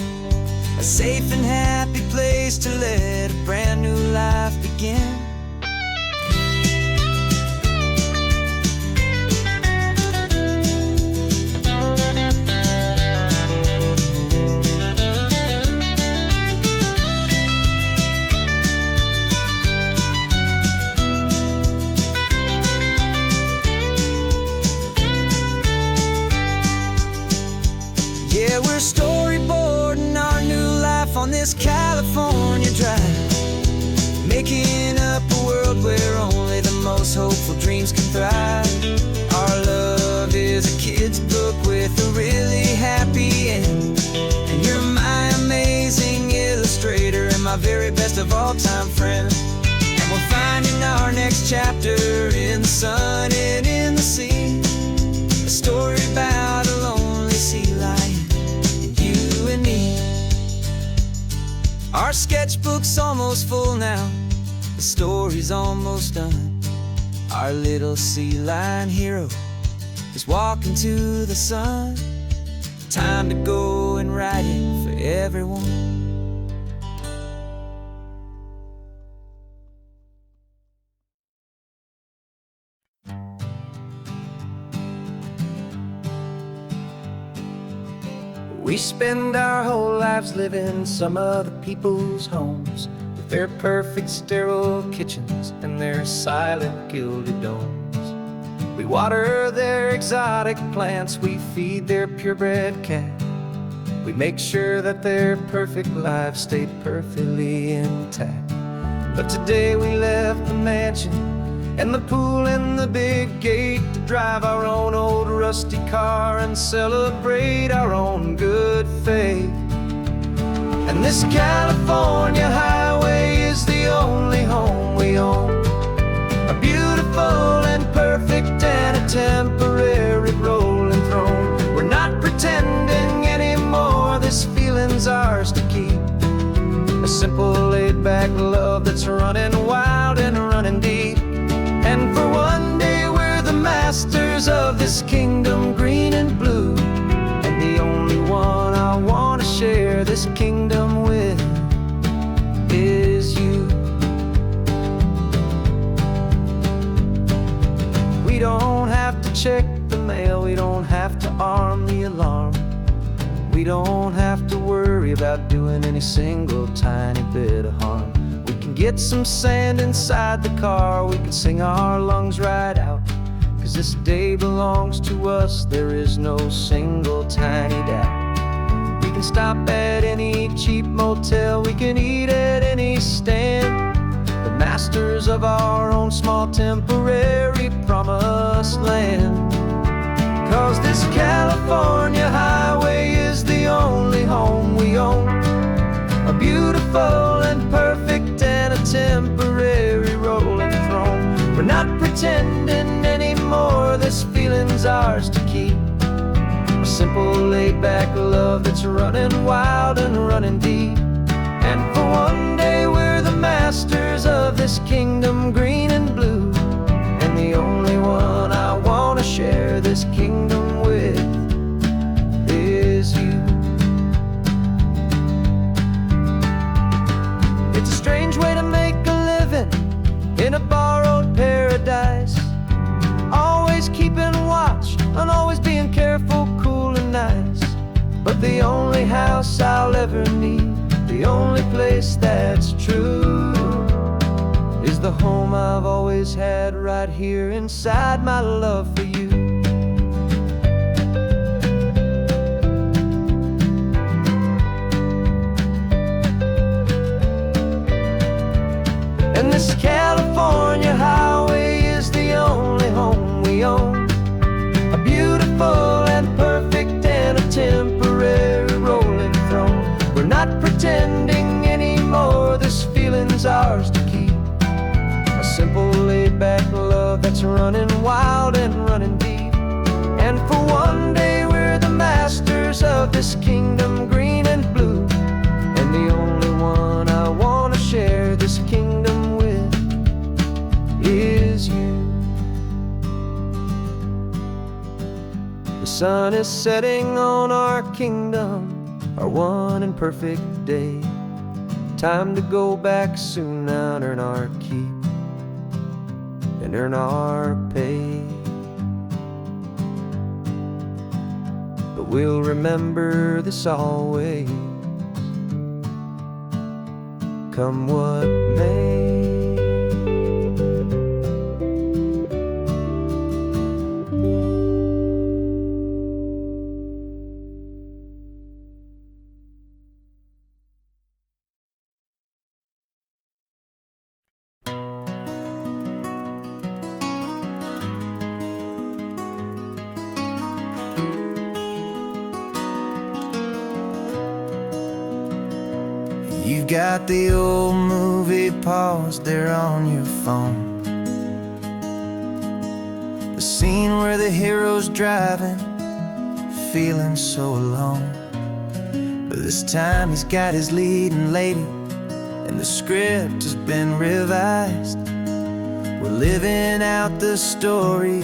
B: a safe and happy place to let a brand new life begin. Yeah, we're storyboarding our new life on this California drive, making up a world where only the most hopeful dreams can thrive. Our love is a kid's book with a really happy end, and you're my amazing illustrator and my very best of all time friend. And we're finding our next chapter in the sun and in the sea, a story about a lonely sea lion, you and me. Our sketchbook's almost full now, the story's almost done. Our little sea lion hero is walking to the sun. Time to go and write it for everyone. We spend our whole lives living some other people's homes, with
C: with their perfect sterile kitchens and their silent gilded domes. We water their exotic plants, we feed their purebred cat. We make sure that their perfect lives stay perfectly intact. But today we left the mansion and the pool and the big gate to drive our own old rusty car and celebrate our own good faith. And this California highway is the only home we own, a beautiful and perfect and a temporary rolling throne. We're not pretending anymore, this feeling's ours to keep. A simple laid-back love that's running wild and running deep. And for one day we're the masters of this kingdom green and blue, and the only one I want to share this kingdom with is you. We don't have to check the mail, we don't have to arm the alarm. We don't have to worry about doing any single tiny bit of harm. We can get some sand inside the car, we can sing our lungs right out, 'cause this day belongs to us, there is no single tiny doubt. We can stop at any cheap motel, we can eat at any stand, the masters of our own small temporary promised land. 'Cause this California highway is the only home we own, a beautiful and perfect and a temporary rolling throne. We're not pretending anymore, this feeling's ours to keep. A simple laid-back love that's running wild and running deep. And for one day we're the masters of this kingdom green and blue, and the only one I want to share this kingdom with is you. It's a strange way to make a living in a borrowed paradise, always keeping watch and always being careful, cool and nice. But the only house I'll ever need, the only place that's true, is the home I've always had right here inside my love for you. And this California highway is the only home we own, a beautiful and perfect and a temporary rolling throne. We're not pretending anymore, this feeling's ours to keep. A simple laid-back love that's running wild and running deep. And for one day we're the masters of this kingdom green and blue, and the only one I want to share this kingdom with is you. The sun is setting on our kingdom, our one and perfect day. Time to go back soon now and earn our keep and earn our pay. But we'll remember this always, come what may. You've got the old movie paused there on your phone, the scene where the hero's driving, feeling so alone. But this time he's got his leading lady, and the script has been revised. We're living out the story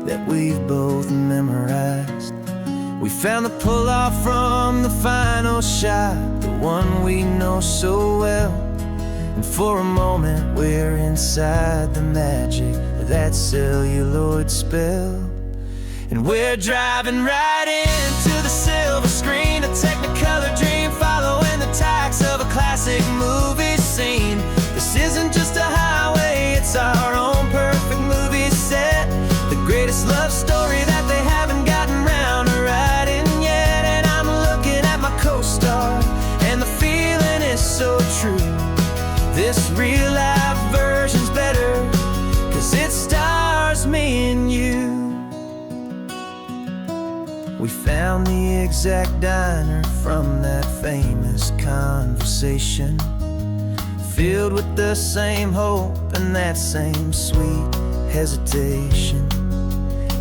C: that we've both memorized. We found the pull-off from the final shot, the one we know so well. And for a moment we're inside the magic of that celluloid spell. And we're driving right into the silver screen, a technicolor dream following the tacks of a classic movie
A: scene. This isn't just a highway, it's our own perfect movie set. The greatest love story that they haven't gotten round to writing yet. And I'm looking at my co-star, and the feeling is so true. This real life version's better, 'cause it stars me and you. We found the exact diner from that famous conversation, filled with the same hope and that same sweet hesitation.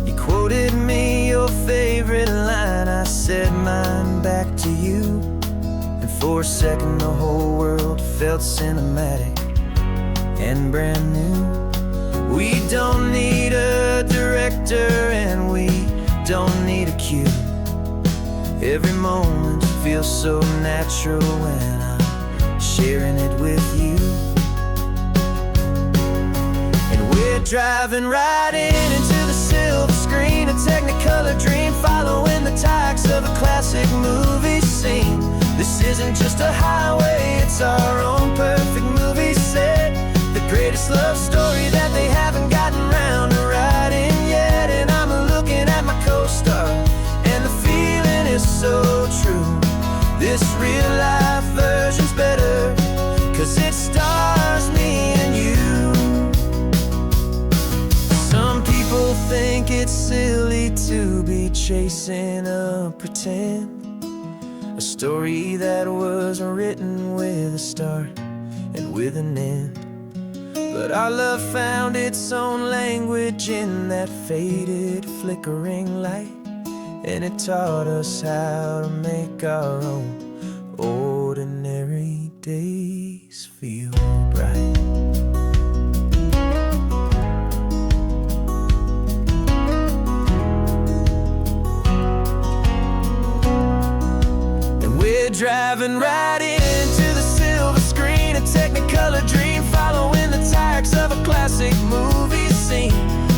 A: You quoted me your favorite line, I said mine back to you. And for a second the whole world felt cinematic and brand new. We don't need a director and we don't need a cue. Every moment feels so natural when I'm sharing it with you. And we're driving right into the silver screen, a Technicolor dream, following the tacks of a classic movie scene. This isn't just a highway, it's our own perfect movie set. The greatest love story that they haven't gotten round to writing yet. And I'm looking at my co-star, and the feeling is so true. This real life version's better, 'cause it stars me and you. Some people think it's silly to be chasing a pretend, a story that was written with a start and with an end. But our love found its own language in that faded, flickering light, and it taught us how to make our own ordinary days feel bright. And we're driving right into the silver screen, a Technicolor dream, following the tacks of a classic movie scene.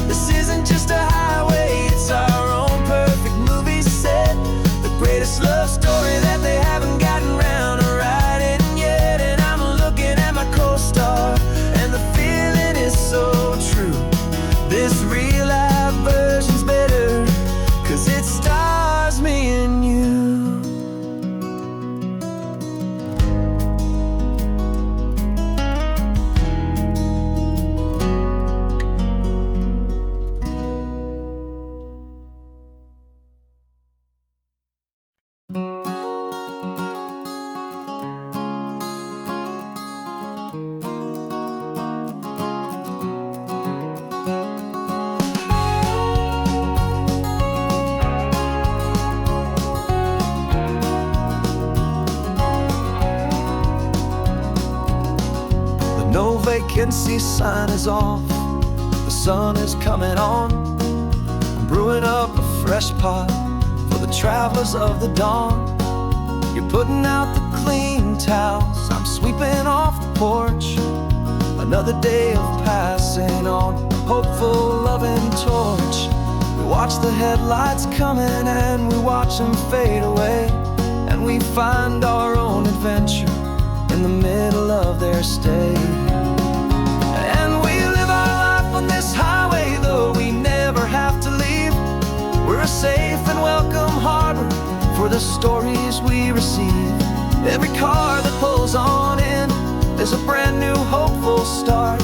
A: This isn't just a highway, it's our own perfect movie set. The greatest love story that they haven't gotten round to writing yet. And I'm looking at my co-star, and the feeling is so true. This real life version's better, 'cause it stars me and you. No vacancy sign is off, the sun is coming on. I'm brewing up a fresh pot for the travelers of the dawn. You're putting out the clean towels, I'm sweeping off the porch. Another day of passing on a hopeful, loving torch. We watch the headlights coming and we watch them fade away, and we find our own adventure in the middle of their stay. And we live our life on this highway, though we never have to leave. We're a safe and welcome harbor for the stories we receive. Every car that pulls on in is a brand new hopeful start,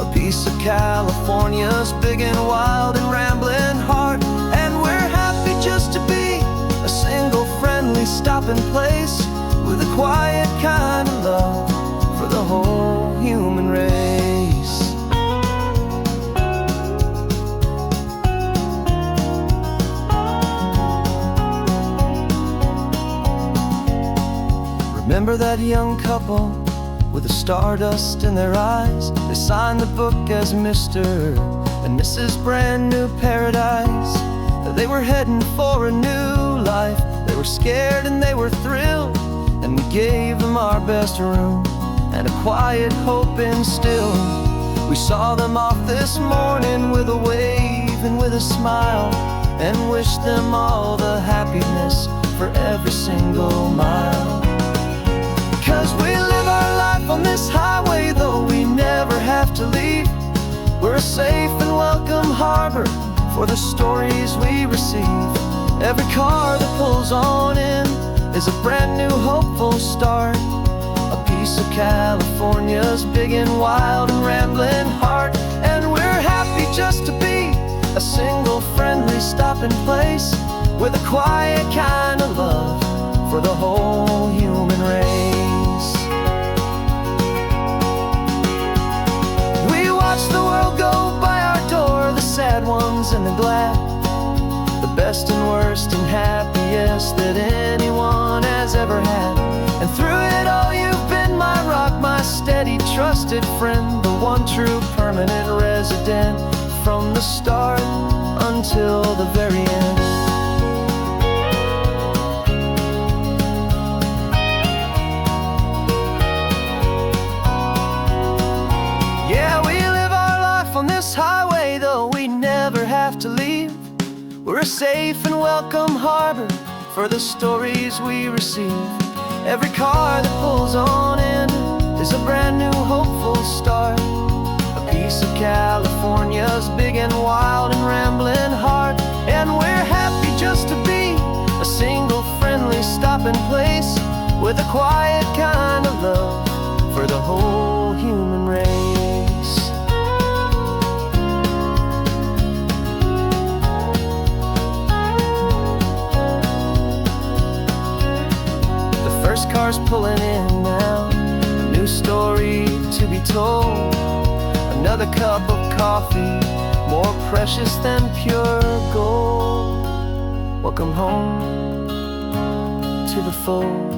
A: a piece of California's big and wild and rambling heart. And we're happy just to be a single friendly stopping place, with a quiet kind of love for the whole human race. Remember that young couple with the stardust in their eyes? They signed the book as Mr. and Mrs. Brand New Paradise. They were heading for a new life. They were scared and they were thrilled, and we gave them our best room and a quiet hope instilled. We saw them off this morning with a wave and with a smile, and wished them all the happiness for every single mile. 'Cause we live our life
C: on this highway, though we never have to leave. We're a safe and welcome harbor for the stories we receive. Every car that pulls on in is a brand new hopeful start, a piece of California's big and wild and rambling heart. And we're happy just to be a single friendly stopping place with a quiet kind of love for the whole human race. We watch the world go by our door, the sad ones and the glad, the best and worst and happiest that anyone has ever had. And through it all you've been my rock, my steady trusted friend, the one true permanent resident, from the start until the very end. Yeah, we live our life on this highway, though we never have to leave. We're a safe and welcome harbor for the stories we receive. Every car that pulls on in is a brand new hopeful start, a piece of California's big and wild and rambling heart. And we're happy just to be a single friendly stopping place with a quiet kind of love for the whole human race. Cars pulling in now, a new story to be told, another cup of coffee more precious than pure gold. Welcome home to the fold.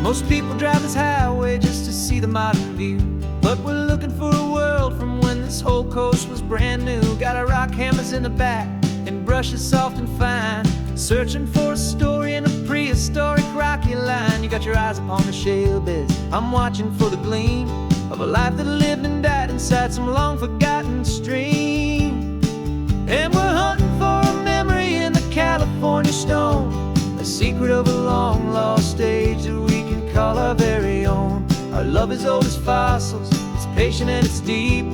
C: Most people drive this highway just to see the modern view, but we're looking for a world from when this whole coast was brand new. Got our rock hammers in the back and brushes soft and fine, searching for a story in a prehistoric rocky line. You got your eyes upon the shale beds, I'm watching for the gleam of a life that lived and died inside some long forgotten stream. And we're hunting for a memory in the California stone, a secret of a long lost age that we can call our very own. Our love is old as fossils, it's patient and it's deep,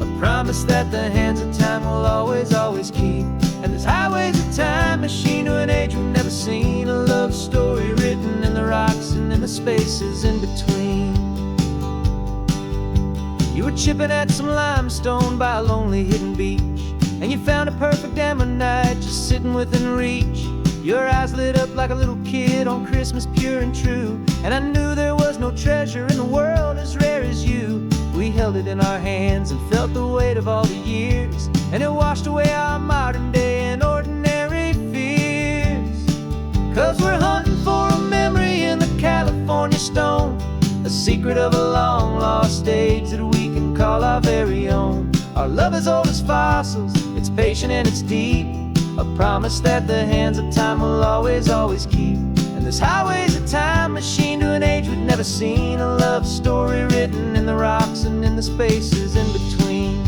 C: a promise that the hands of time will always, always keep. And this highway's a time machine to an age we've never seen, a love story written in the rocks and in the spaces in between. You were chipping at some limestone by a lonely hidden beach, and you found a perfect ammonite just sitting within reach. Your eyes lit up like a little kid on Christmas, pure and true, and I knew there was no treasure in the world as rare as you. We held it in our hands and felt the weight of all the years, and it washed away our modern day and ordinary fears. 'Cause we're hunting for a memory in the California stone, a secret of a long lost age that we can call our very own. Our love is old as fossils, it's patient and it's deep, a promise that the hands of time will always, always keep. And this highway's a time machine to an age we've never seen, a love story written in the rocks and in the spaces in between.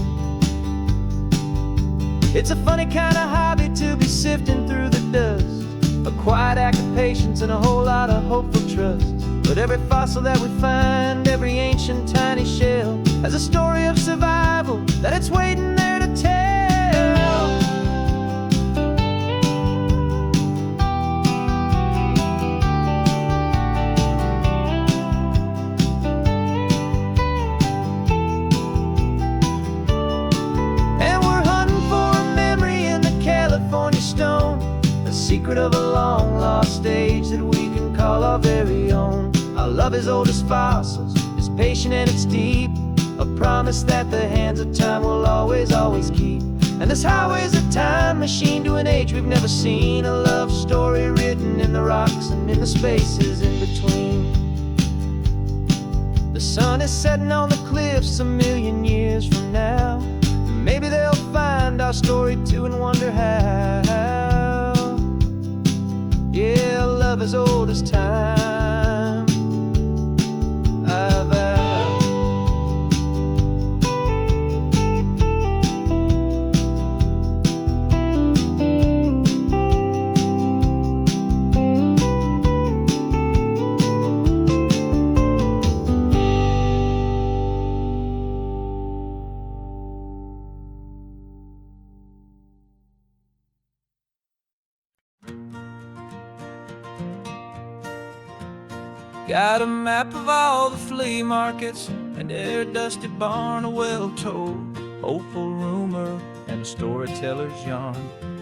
C: It's a funny kind of hobby to be sifting through the dust, a quiet act of patience and a whole lot of hopeful trust. But every fossil that we find, every ancient tiny shell, has a story of survival that it's waiting there to tell. And we're hunting for a memory in the California stone, a secret of a long lost age that we can call our very own. Our love is old as fossils, it's patient and it's deep, a promise that the hands of time will always, always keep. And this highway's a time machine to an age we've never seen, a love story written in the rocks and in the spaces in between. The sun is setting on the cliffs a million years from now, Maybe they'll find our story too and wonder how. Yeah, love as old as time, I vow.
A: Got a map of all the flea markets and their dusty barn, a well-told, hopeful rumor, and a storyteller's yarn.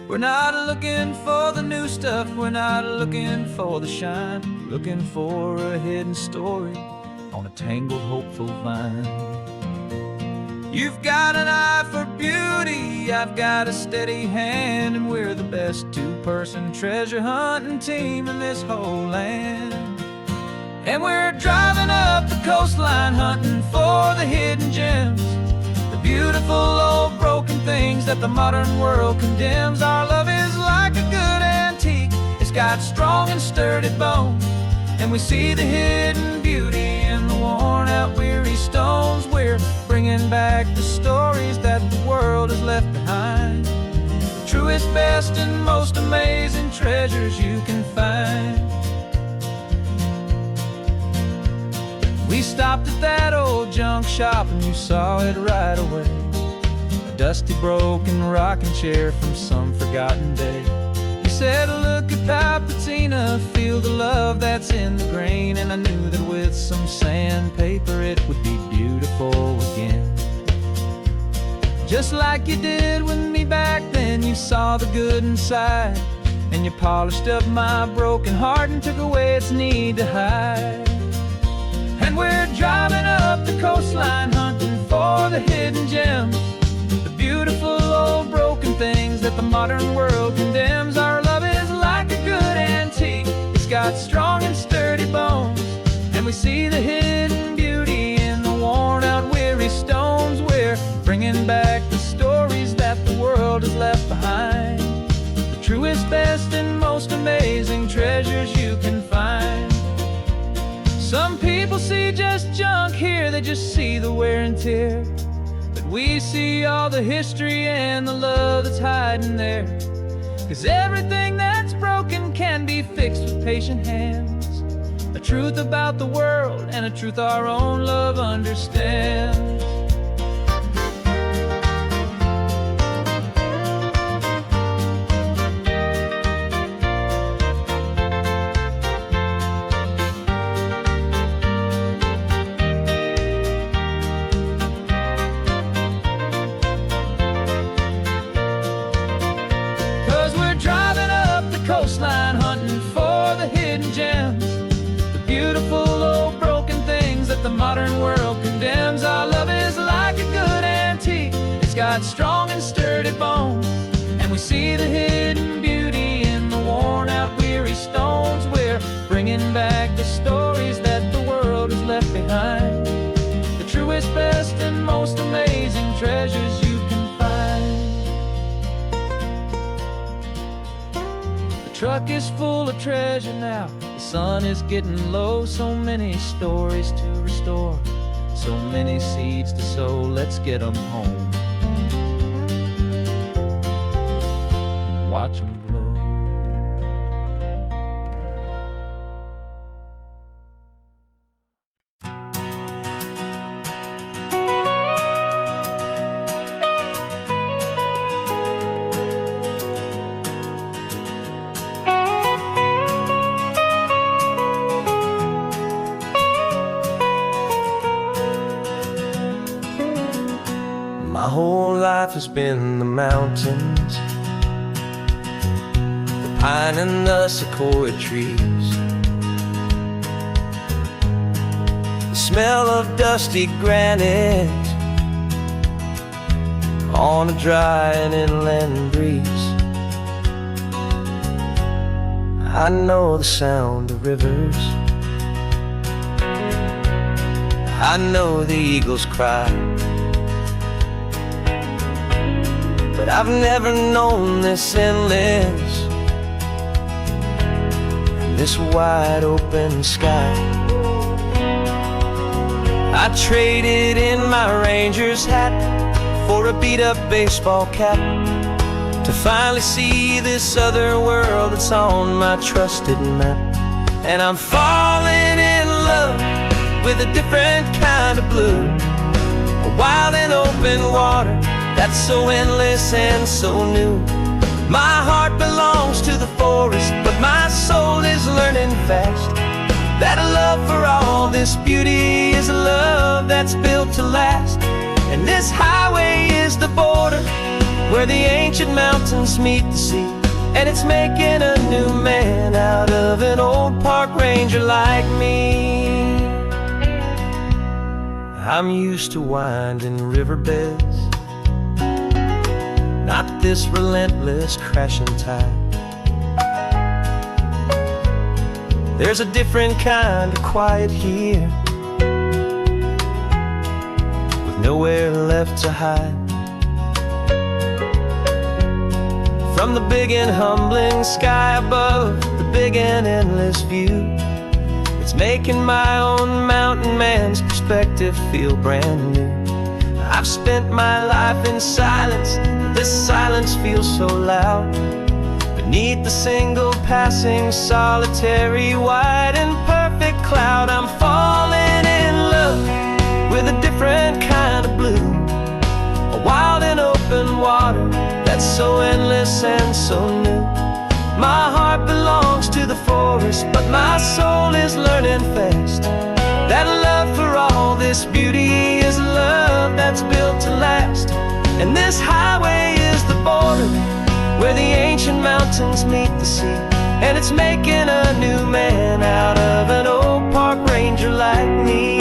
A: We're not looking for the new stuff, we're not looking for the shine, looking for a hidden story on a tangled, hopeful vine. You've got an eye for beauty, I've got a steady hand, and we're the best two-person treasure hunting team in this whole land. And we're driving up the coastline hunting for the hidden gems, the beautiful old broken things that the modern world condemns. Our love is like a good antique, it's got strong and sturdy bones, and we see the hidden beauty in the worn out weary stones. We're bringing back the stories that the world has left behind, the truest, best, and most amazing treasures you can find. We stopped at that old junk shop and you saw it right away, a dusty, broken rocking chair from some forgotten day. You said, look at that patina, feel the love that's in the grain, and I knew that with some sandpaper it would be beautiful again. Just like you did with me back then, you saw the good inside, and you polished up my broken heart and took away its need to hide. And we're driving up the coastline hunting for the hidden gems, the beautiful old broken things that the modern world condemns. Our love is like a good antique, it's got strong and sturdy bones, and we see the hidden beauty in the worn out weary stones. We're bringing back the stories that the world has left behind, the truest, best, and most amazing treasures you can find. Some people see just junk here, they just see the wear and tear, but we see all the history and the love that's hiding there. 'Cause everything that's broken can be fixed with patient hands, a truth about the world and a truth our own love understands. 'Cause we're driving up the coastline hunting for the hidden gems, the beautiful old broken things that the modern world condemns. Our love is like a good antique, it's got strong and sturdy bones, and we see the hidden beauty in the worn out weary stones. We're bringing back the stories that the world has left behind, the truest, best, and most amazing treasures you can find. The truck is full of treasure now, the sun is getting low, so many stories to restore, so many seeds to sow. Let's get them home, watch them blow.
C: My whole life has been the mountains, the pine and the sequoia trees, the smell of dusty granite on a dry and inland breeze. I know the sound of rivers, I know the eagles cry, but I've never known this endless, this wide open sky. I traded in my Ranger's hat for a beat-up baseball cap, to finally see this other world that's on my trusted map. And I'm falling in love with a different kind of blue, a wild and open water that's so endless and so new. My heart belongs to the forest, but my soul is learning fast that a love for all this beauty is a love that's built to last. And this highway is the border where the ancient mountains meet the sea, and it's making a new man out of an old park ranger like me. I'm used to winding riverbeds, not this relentless crashing tide. There's a different kind of quiet here, with nowhere left to hide. From the big and humbling sky above, the big and endless view, it's making my own mountain man's perspective feel brand new. I've spent my life in silence, this silence feels so loud. Beneath the single passing solitary white and perfect cloud, I'm falling in love with a different kind of blue, a wild and open water that's so endless and so new. My heart belongs to the forest, but my soul is learning fast that a love for all this beauty is a love that's built to last. And this highway is the border where the ancient mountains meet the sea, and it's making a new man out of an old park ranger like me.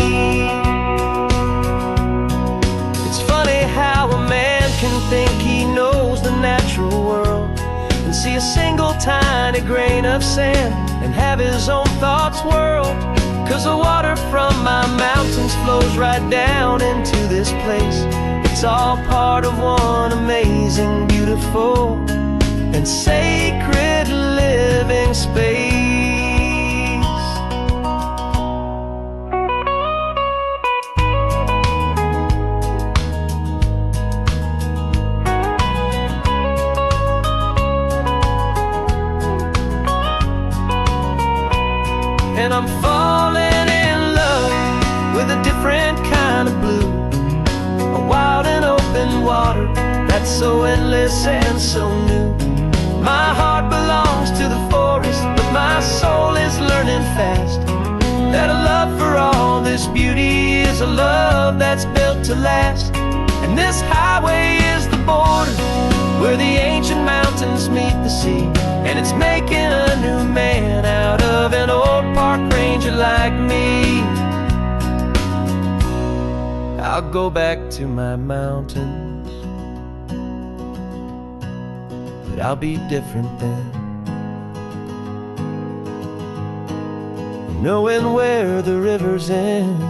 C: It's funny how a man can think he knows the natural world and see a single tiny grain of sand and have his own thoughts whirled. 'Cause the water from my mountains flows right down into this place. It's all part of one amazing, beautiful and sacred living space. And I'm falling in love with a different kind of blue, a wild and open water that's so endless and so new. My heart belongs to the forest, but my soul is learning fast that a love for all this beauty is a love that's built to last. And this highway is the border where the ancient mountains meet the sea, and it's making a new man out of an old park ranger like me. I'll go back to my mountains, but I'll be different then, knowing where the rivers end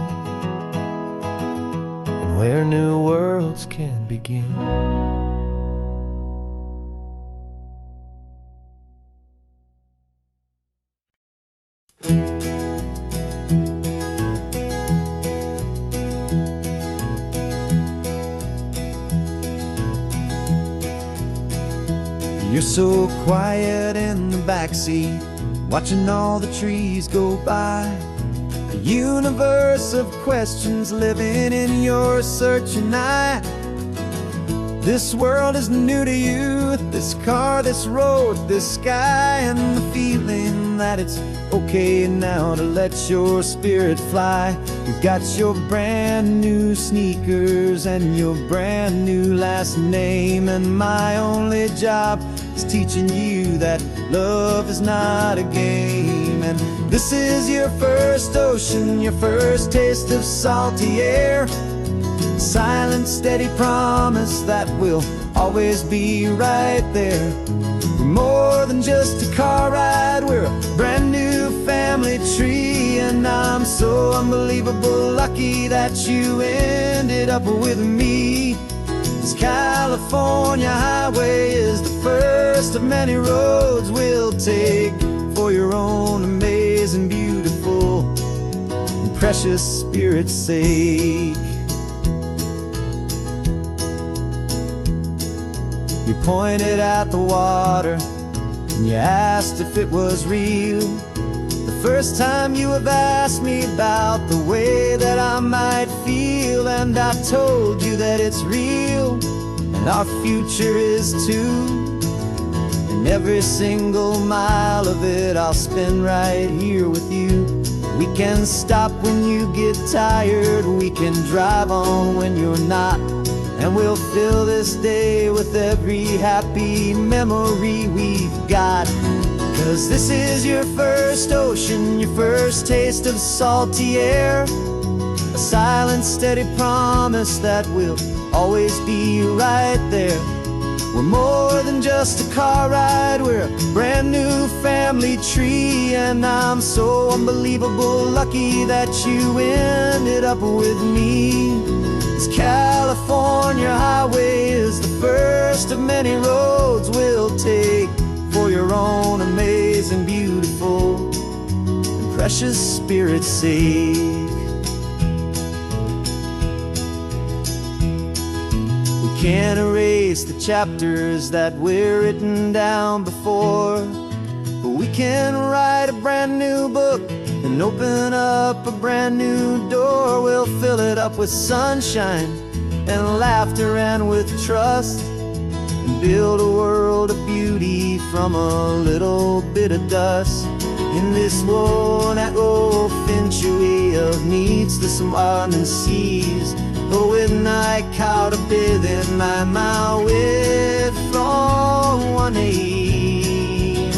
C: and where new worlds can begin.
B: You're so quiet in the backseat, watching all the trees go by. A universe of questions living in your searching eye. This world is new to you, this car, this road, this sky, and the feeling that it's okay now to let your spirit fly. You've got your brand new sneakers and your brand new last name, and my only job is teaching you that love is not a game. And this is your first ocean, your first taste of salty air, silent, steady promise that we'll always be right there. We're more than just a car ride, we're a brand new family tree. And I'm so unbelievable lucky that you ended up with me.
A: This California highway is the first of many roads we'll take for your own amazing, beautiful, and precious spirit's sake. You pointed at the water and you asked if it was real. The first time you have asked me about the way that I might feel, and I told you that it's real and our future is too. And every single mile of it I'll spend right here with you. We can stop when you get tired, we can drive on when you're not, and we'll fill this day with every happy memory we've got. 'Cause this is your first ocean, your first taste of salty air, a silent, steady promise that we'll always be right there. We're more than just a car ride, we're a brand new family tree, and I'm so unbelievable lucky that you ended up with me. This California highway is the first of many roads we'll take for your own amazing, beautiful, and precious spirit's sake. We can't erase the chapters that we're written down before, but we can write a brand new book and open up a brand new door. We'll fill it up with sunshine and laughter and with trust, and build a world of beauty from a little bit of dust. In this world that finchuí of needs the summerland seas, with night caught a bit in my mouth with from one aim.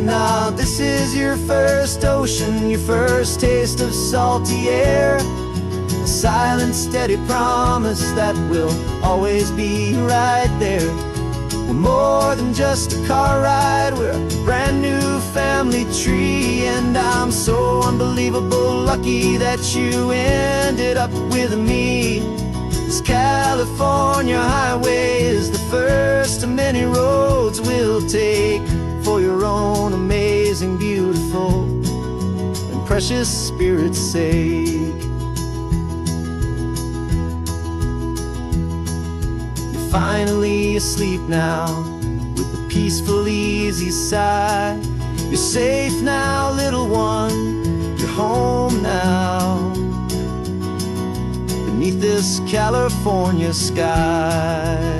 A: Now this is your first ocean, your first taste of salty air, a silent, steady promise that we'll always be right there. We're more than just a car ride, we're a brand new family tree, and I'm so unbelievable lucky that you ended up with me. This California highway is the first of many roads we'll take for your own amazing, beautiful, and precious spirit's sake. You're finally asleep now with a peaceful, easy sigh. You're safe now, little one, you're home now, beneath this California sky.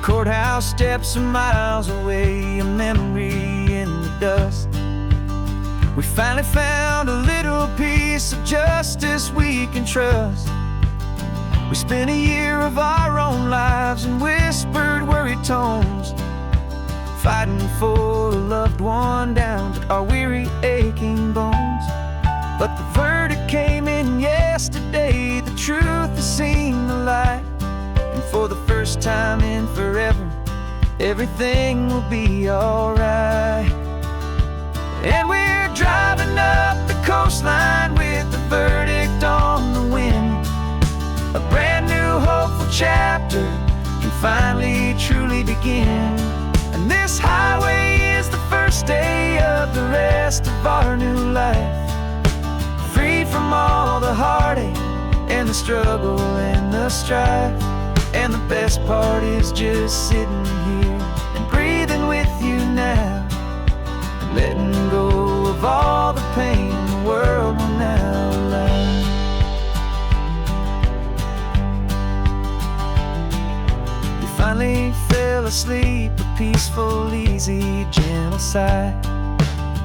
A: Courthouse steps are miles away, a memory in the dust. We finally found a little piece of justice we can trust. We spent a year of our own lives in whispered, worried tones, fighting for a loved one down to our weary, aching bones. But the verdict came in yesterday, the truth has seen the light. And for the first time in forever, everything will be alright. And we're driving up the coastline with the verdict on the wind. A brand new hopeful chapter can finally truly begin. And this highway is the first day of the rest of our new life, free from all the heartache and the struggle and the strife. And the best part is just sitting here and breathing with you now, and letting go of all the pain the world will now allow. You finally fell asleep, a peaceful, easy, gentle sigh.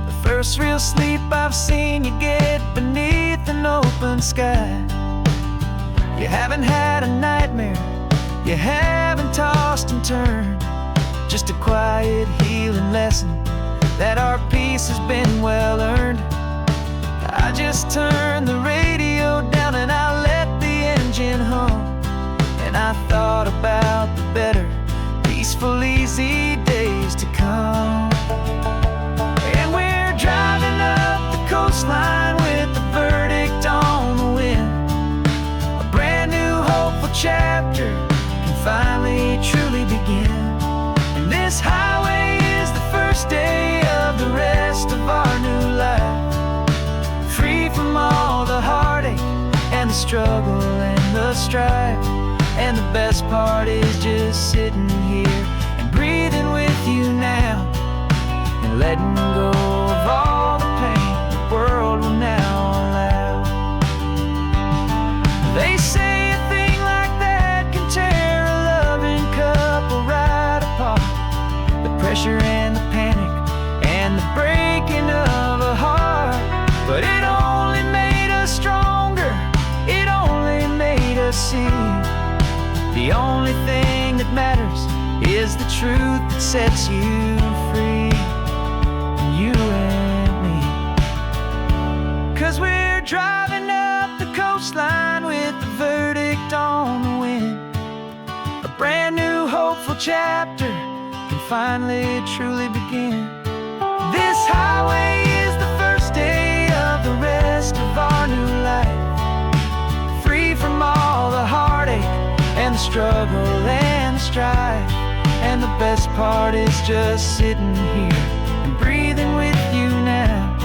A: The first real sleep I've seen you get beneath an open sky. You haven't had a nightmare, you haven't tossed and turned, just a quiet healing lesson lesson that our peace has been well earned. I just turned the radio down and I let the engine hum, and I thought about the better, peaceful, easy days to come. And we're driving up the coastline with the verdict on the wind. A brand new hopeful chapter can finally truly begin. And this highway is the first day of the rest of our new life, free from all the heartache and the struggle and the strife. And the best part is just sitting here and breathing with you now, and letting go of all the pain the world will now allow. They say a thing like that can tear a loving couple right apart. The pressure and the panic and the breaking of a heart. But it only made us stronger, it only made us see the only thing that matters is the truth that sets you free, you and me. 'Cause we're driving up the coastline with the verdict on the wind. A brand new hopeful chapter can finally truly begin. This highway is the first day of the rest of our new life, free from all the heartache and the struggle and the strife. And the best part is just sitting here and breathing with you now,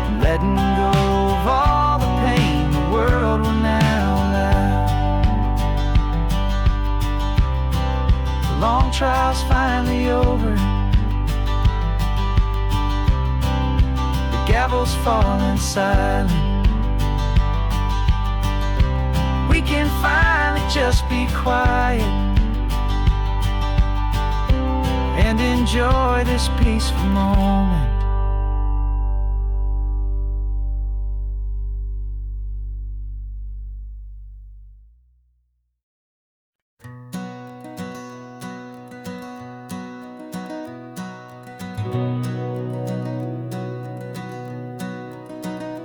A: and letting go of all the pain the world will now allow. The long trial's finally over, the gavel's falling silent. We can finally just be quiet and enjoy this peaceful moment.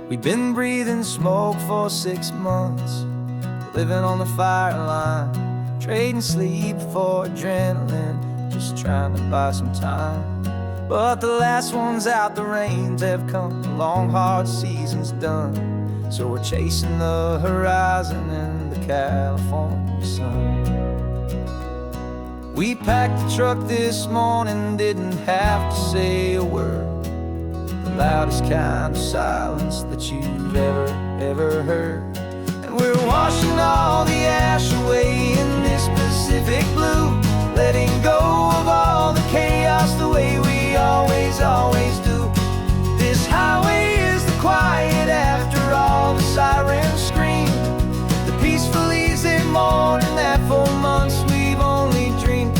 C: We've been breathing smoke for 6 months, living on the fire line, trading sleep for adrenaline, just trying to buy some time. But the last one's out, the rains have come, the long hard season's done. So we're chasing the horizon in the California sun. We packed the truck this morning, didn't have to say a word. The loudest kind of silence that you've ever heard. And we're washing all the ash away in this Pacific blue, letting go of all the chaos the way we always do. This highway is the quiet after all the sirens scream, the peaceful easy morning that for months we've only dreamed.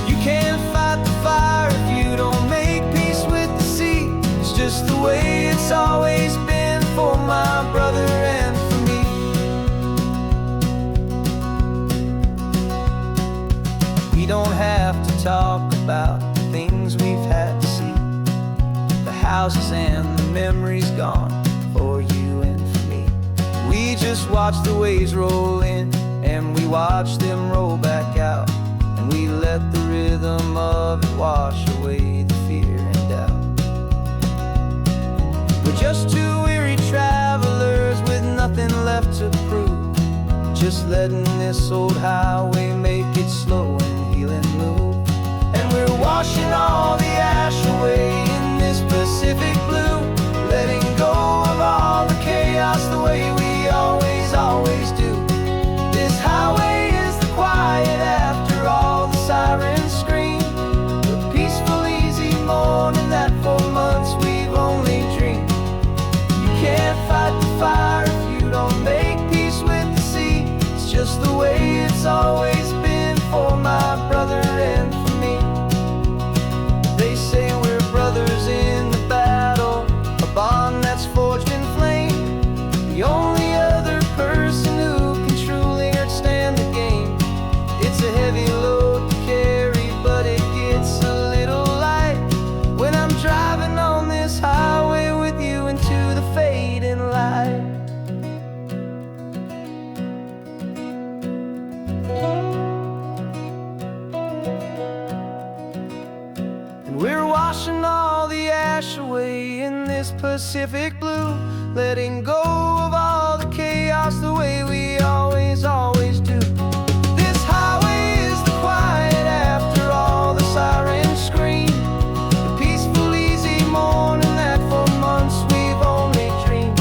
C: You can't fight the fire if you don't make peace with the sea. It's just the way it's always been for my brother and for me. We don't have to talk about the things we've had to see, the houses and the memories gone for you and for me. We just watch the waves roll in and we watch them roll back out, and we let the rhythm of it wash away the fear and doubt. We're just two weary travelers with nothing left to prove, just letting this old highway make it slow and healing move. And we're washing all the ash away in this Pacific blue, letting go of all the chaos the way we always do. This highway is the quiet after all the sirens scream, the peaceful easy morning that for months we've only dreamed. You can't fight the fire if you don't make peace with the sea. It's just the way it's always been for my brother and for me. They say we're brothers in the battle, a bond that's forged in flame. The only other person who can truly understand the game. It's a heavy load to carry, but it gets a little light Pacific blue, letting go of all the chaos the way we always do. This highway is the quiet after all the sirens scream, the peaceful, easy morning that for months we've only dreamed.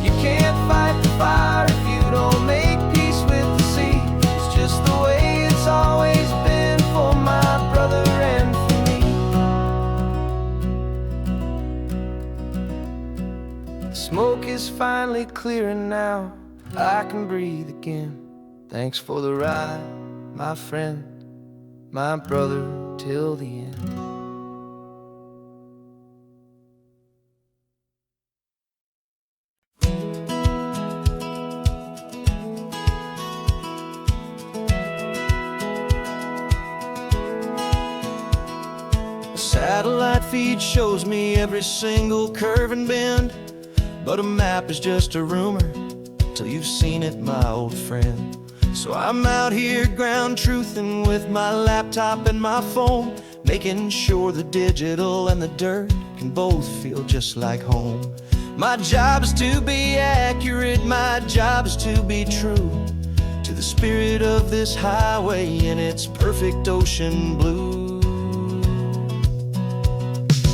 C: You can't fight the fire if you don't make peace with the sea. It's just the way it's always been for my brother and for me. The smoke is finally clearing now, I can breathe again. Thanks for the ride, my friend, my brother, till the end.
B: Satellite feed shows me every single curve and bend, but a map is just a rumor till you've seen it, my old friend. So I'm out here ground truthing with my laptop and my phone, making sure the digital and the dirt can both feel just like home. My job is to be accurate, my job is to be true to the spirit of this highway in its perfect ocean blue.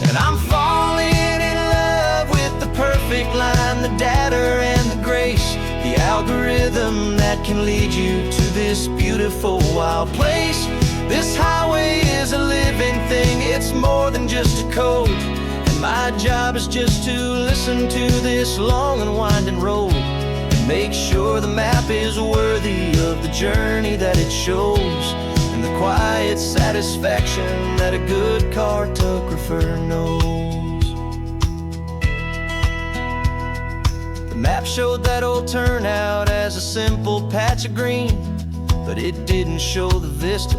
B: And I'm falling in love with the perfect line, the data and the grace, the algorithm that can lead you to this beautiful wild place. This highway is a living thing, it's more than just a code. And my job is just to listen to this long and winding road and make sure the map is worthy of the journey that it shows, and the quiet satisfaction that a good cartographer knows. The map showed that old turnout as a simple patch of green, but it didn't show the vista,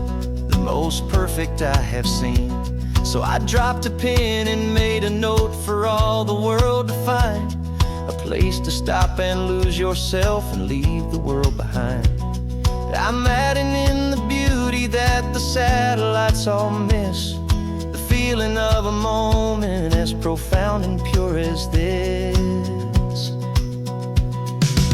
B: the most perfect I have seen. So I dropped a pin and made a note for all the world to find, a place to stop and lose yourself and leave the world behind. I'm adding in the beauty that the satellites all miss, the feeling of a moment as profound and pure as this.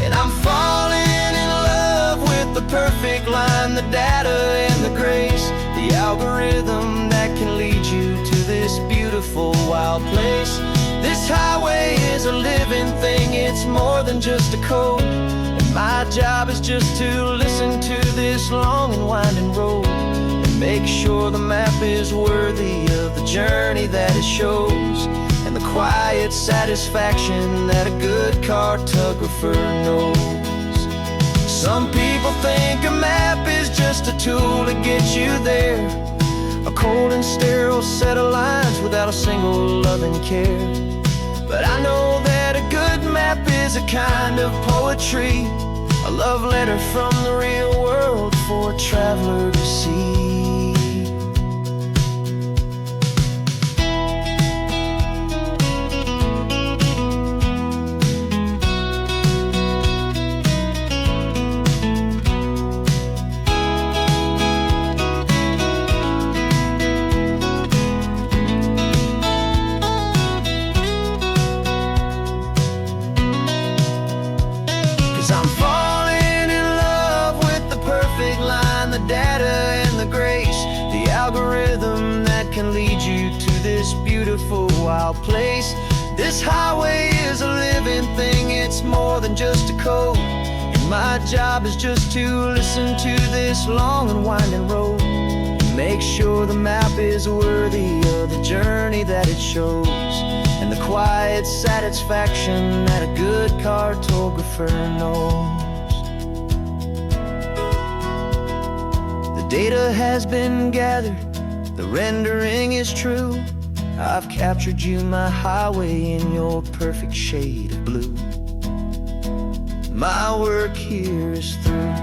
B: And I'm falling in love with the perfect line, the data and the grace, the algorithm that can lead you to this beautiful wild place. This highway is a living thing, it's more than just a code. And my job is just to listen to this long and winding road and make sure the map is worthy of the journey that it shows, and the quiet satisfaction that a good cartographer knows. Some people think a map is just a tool to get you there, a cold and sterile set of lines without a single loving care. But I know that a good map is a kind of poetry, a love letter from the real world for a traveler to see. I'm falling in love with the perfect line, the data and the grace, the algorithm that can lead you to this beautiful wild place. This highway is a living thing, it's more than just a code. And my job is just to listen to this long and winding road and make sure the map is worthy of the journey that it shows, and the quiet satisfaction that a good cartographer knows. The data has been gathered, the rendering is true. I've captured you, my highway, in your perfect shade of blue. My work here is through.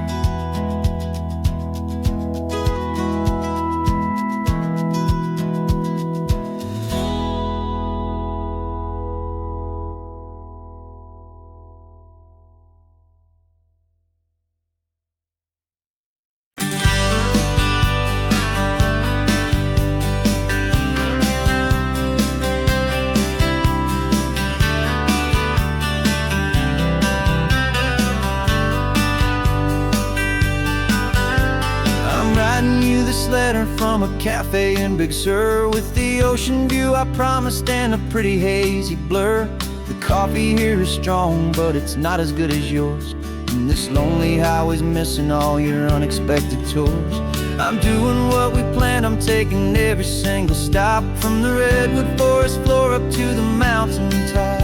A: writing you this letter from a cafe in Big Sur, with the ocean view I promised and a pretty hazy blur. The coffee here is strong, but it's not as good as yours, and this lonely highway's missing all your unexpected tours. I'm doing what we planned, I'm taking every single stop, from the redwood forest floor up to the mountain top.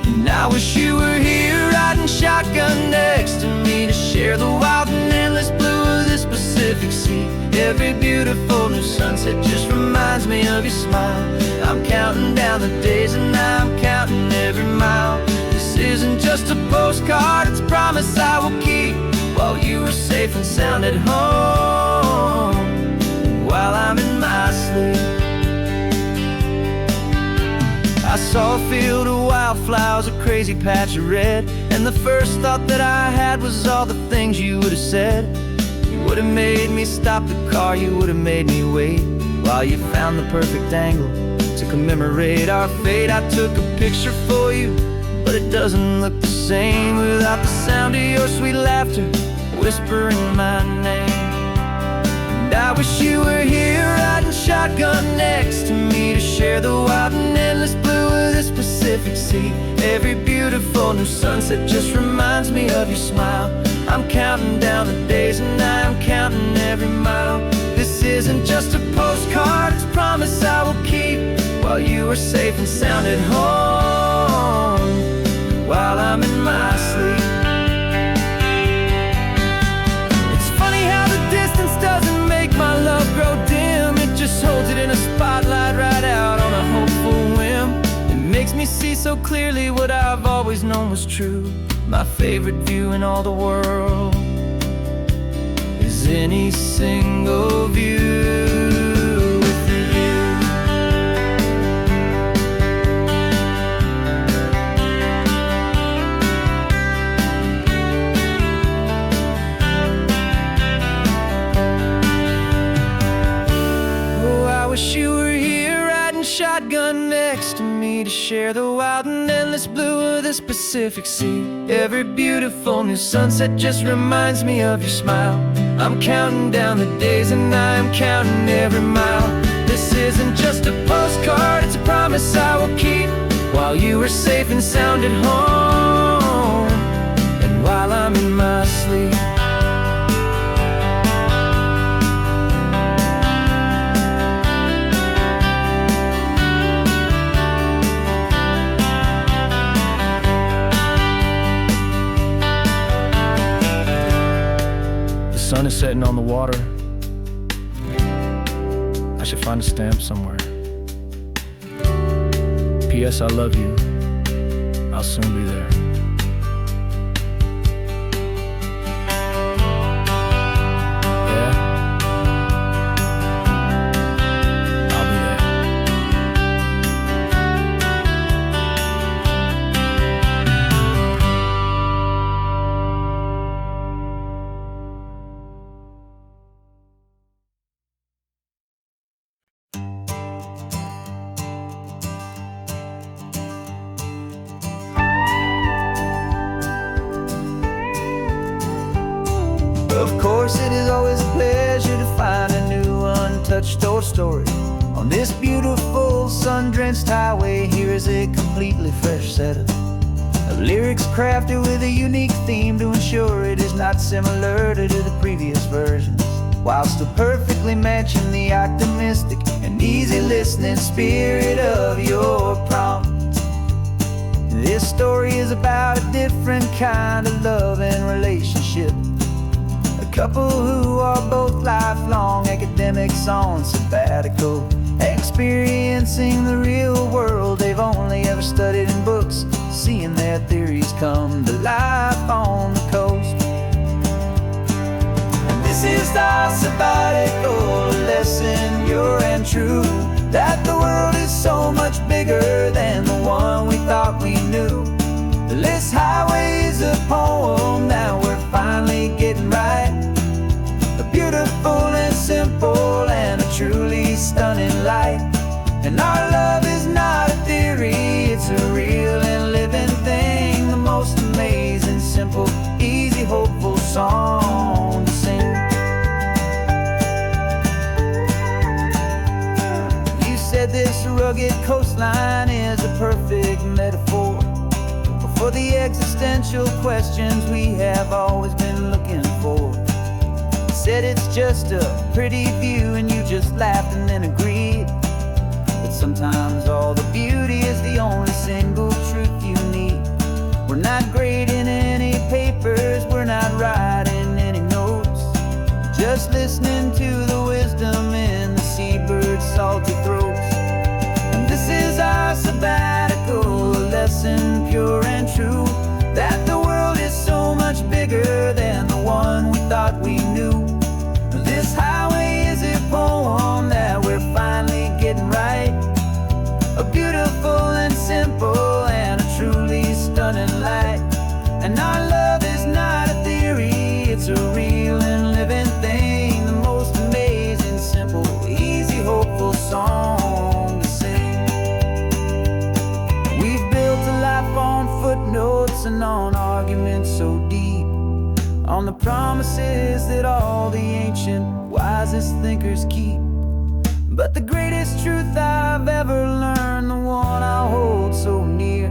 A: And I wish you were here riding shotgun next to me, to share the wild and endless blue of this Pacific Sea. Every beautiful new sunset just reminds me of your smile. I'm counting down the days and I'm counting every mile. This isn't just a postcard, it's a promise I will keep, while you are safe and sound at home, while I'm in my sleep. I saw a field of wildflowers, a crazy patch of red, and the first thought that I had was all the things you would have said. You would have made me stop the car, you would have made me wait, while you found the perfect angle to commemorate our fate. I took a picture for you, but it doesn't look the same without the sound of your sweet laughter whispering my name. And I wish you were here riding shotgun next to me, to share the wild and endless blue of this Pacific Sea. Every beautiful new sunset just reminds me of your smile. I'm counting down the days and I'm counting every mile. This isn't just a postcard, it's a promise I will keep, while you are safe and sound at home, while I'm in my sleep. It's funny how the distance doesn't make my love grow dim, it just holds it in a spotlight right out on a hopeful whim. It makes me see so clearly what I've always known was true. My favorite view in all the world is any single view with you. Oh, I wish you were here riding shotgun next to me, to share the wild and endless blue of this Pacific Sea. Every beautiful new sunset just reminds me of your smile. I'm counting down the days and I'm counting every mile. This isn't just a postcard, it's a promise I will keep, while you are safe and sound at home, and while I'm in my sleep. The sun is setting on the water. I should find a stamp somewhere. P.S. I love you. I'll soon be there. Yeah? I'll be there.
B: Of course, it is always a pleasure to find a new untouched old story. On this beautiful sun-drenched highway, here is a completely fresh set of lyrics crafted with a unique theme to ensure it is not similar to the previous versions, while still perfectly matching the optimistic and easy listening spirit of your prompt. This story is about a different kind of love and relationship. A couple who are both lifelong academics on sabbatical, experiencing the real world they've only ever studied in books, seeing their theories come to life on the coast. And this is our sabbatical lesson, pure and true, that the world is so much bigger than the one we thought we knew. This highway is a poem that we're finally getting right. A beautiful and simple and a truly stunning light. And our love is not a theory, it's a real and living thing. The most amazing, simple, easy, hopeful song to sing.
A: rugged coastline is a perfect metaphor for the existential questions we have always been looking for. Said it's just a pretty view and you just laughed and then agreed. But sometimes all the beauty is the only single truth you need. We're not grading any papers, we're not writing any notes, just listening to the wisdom in the seabird's salty throats. And this is our sabbatical, a lesson pure and true, that the world is so much bigger than the one we thought we knew. This highway is a poem that we're finally getting right, a beautiful and simple and a truly stunning light. And our love is not a theory, it's a real and living thing, the most amazing, simple, easy, hopeful song to sing. We've built a life on footnotes and on arguments so deep, on the promises that all the ancient wisest thinkers keep. But the greatest truth I've ever learned, the one I hold so near,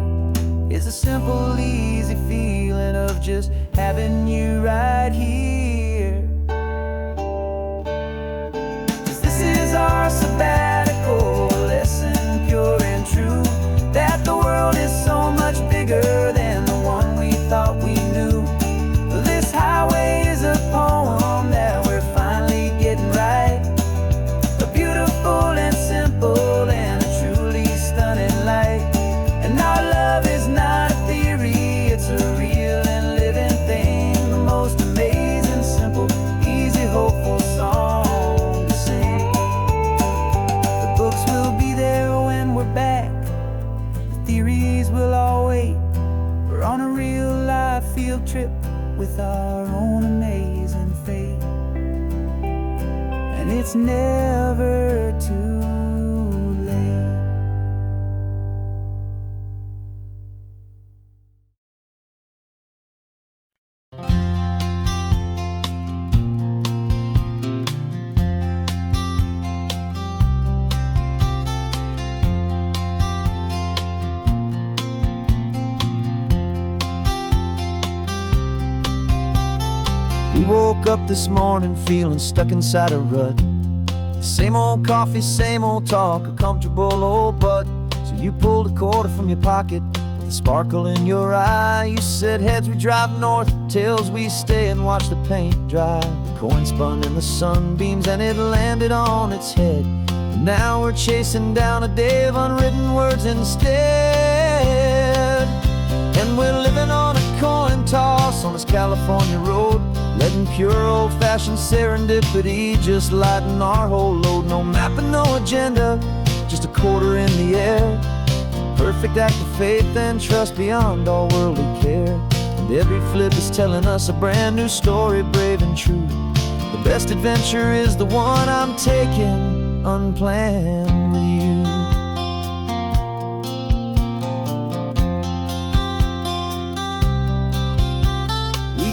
A: is a simple, easy feeling of just having you right here. 'Cause this is our sabbatical, lesson pure and true, that the world is so much bigger than the one we thought we knew. This highway is a poem that we're finally getting right, a beautiful and simple and a truly stunning light. And our love is not a theory, it's a real and living thing, the most amazing, simple, easy, hopeful song to sing. The books will be there when we're back, the theories will all wait. We're on a real life field trip with our own amazing fate, and it's never too late.
B: We woke up this morning feeling stuck inside a rut. Same old coffee, same old talk, a comfortable old butt. So you pulled a quarter from your pocket with a sparkle in your eye. You said heads we drive north, tails we stay and watch the paint dry. The coin spun in the sunbeams and it landed on its head. And now we're chasing down a day of unwritten words instead. And we're living on a coin toss on this California road, letting pure old-fashioned serendipity just lighten our whole load. No map and no agenda, just a quarter in the air. Perfect act of faith and trust beyond all worldly care. And every flip is telling us a brand new story, brave and true. The best adventure is the one I'm taking, unplanned with you.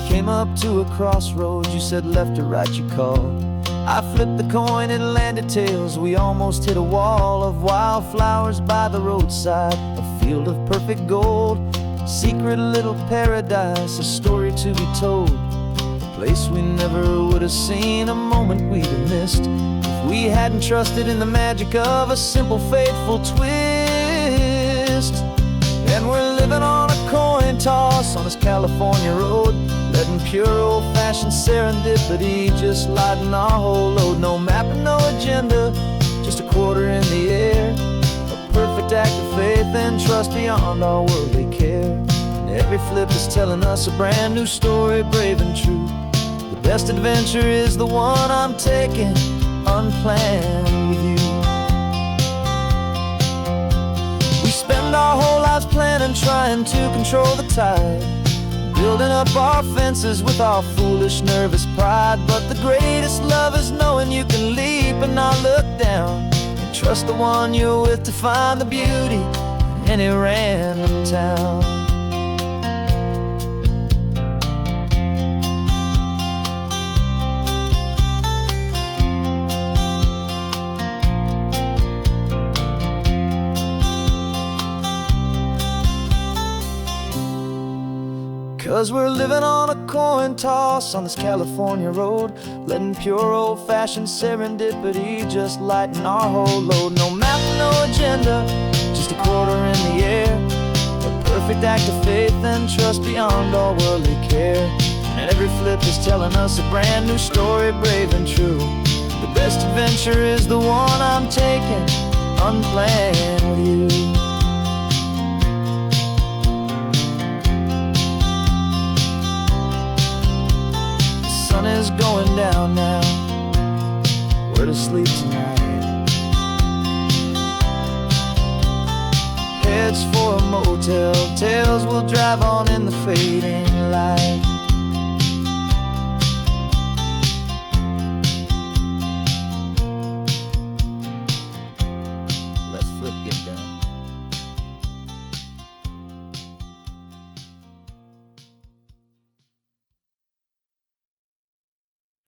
B: Came up to a crossroads, you said left or right you called. I flipped the coin, it landed tails, we almost hit a wall of wildflowers by the roadside, a field of perfect gold, secret little paradise, a story to be told, a place we never would have seen, a moment we'd have missed if we hadn't trusted in the magic of a simple faithful twist. And we're living on a coin toss on this California road, letting pure old-fashioned serendipity just lighten our whole load. No map and no agenda, just a quarter in the air. A perfect act of faith and trust beyond our worldly care. And every flip is telling us a brand new story, brave and true. The best adventure is the one I'm taking, unplanned with you. We spend our whole lives planning, trying to control the tide, building up our fences with our foolish, nervous pride. But the greatest love is knowing you can leap and not look down, and trust the one you're with to find the beauty in any random town.
A: 'Cause we're living on a coin toss on this California road, letting pure old-fashioned serendipity just lighten our whole load. No map, no agenda, just a quarter in the air, a perfect act of faith and trust beyond all worldly care. And every flip is telling us a brand new story, brave and true. The best adventure is the one I'm taking, unplanned with you. The sun is going down now, we're to sleep tonight. Heads for a motel, tails will drive on in the fading light.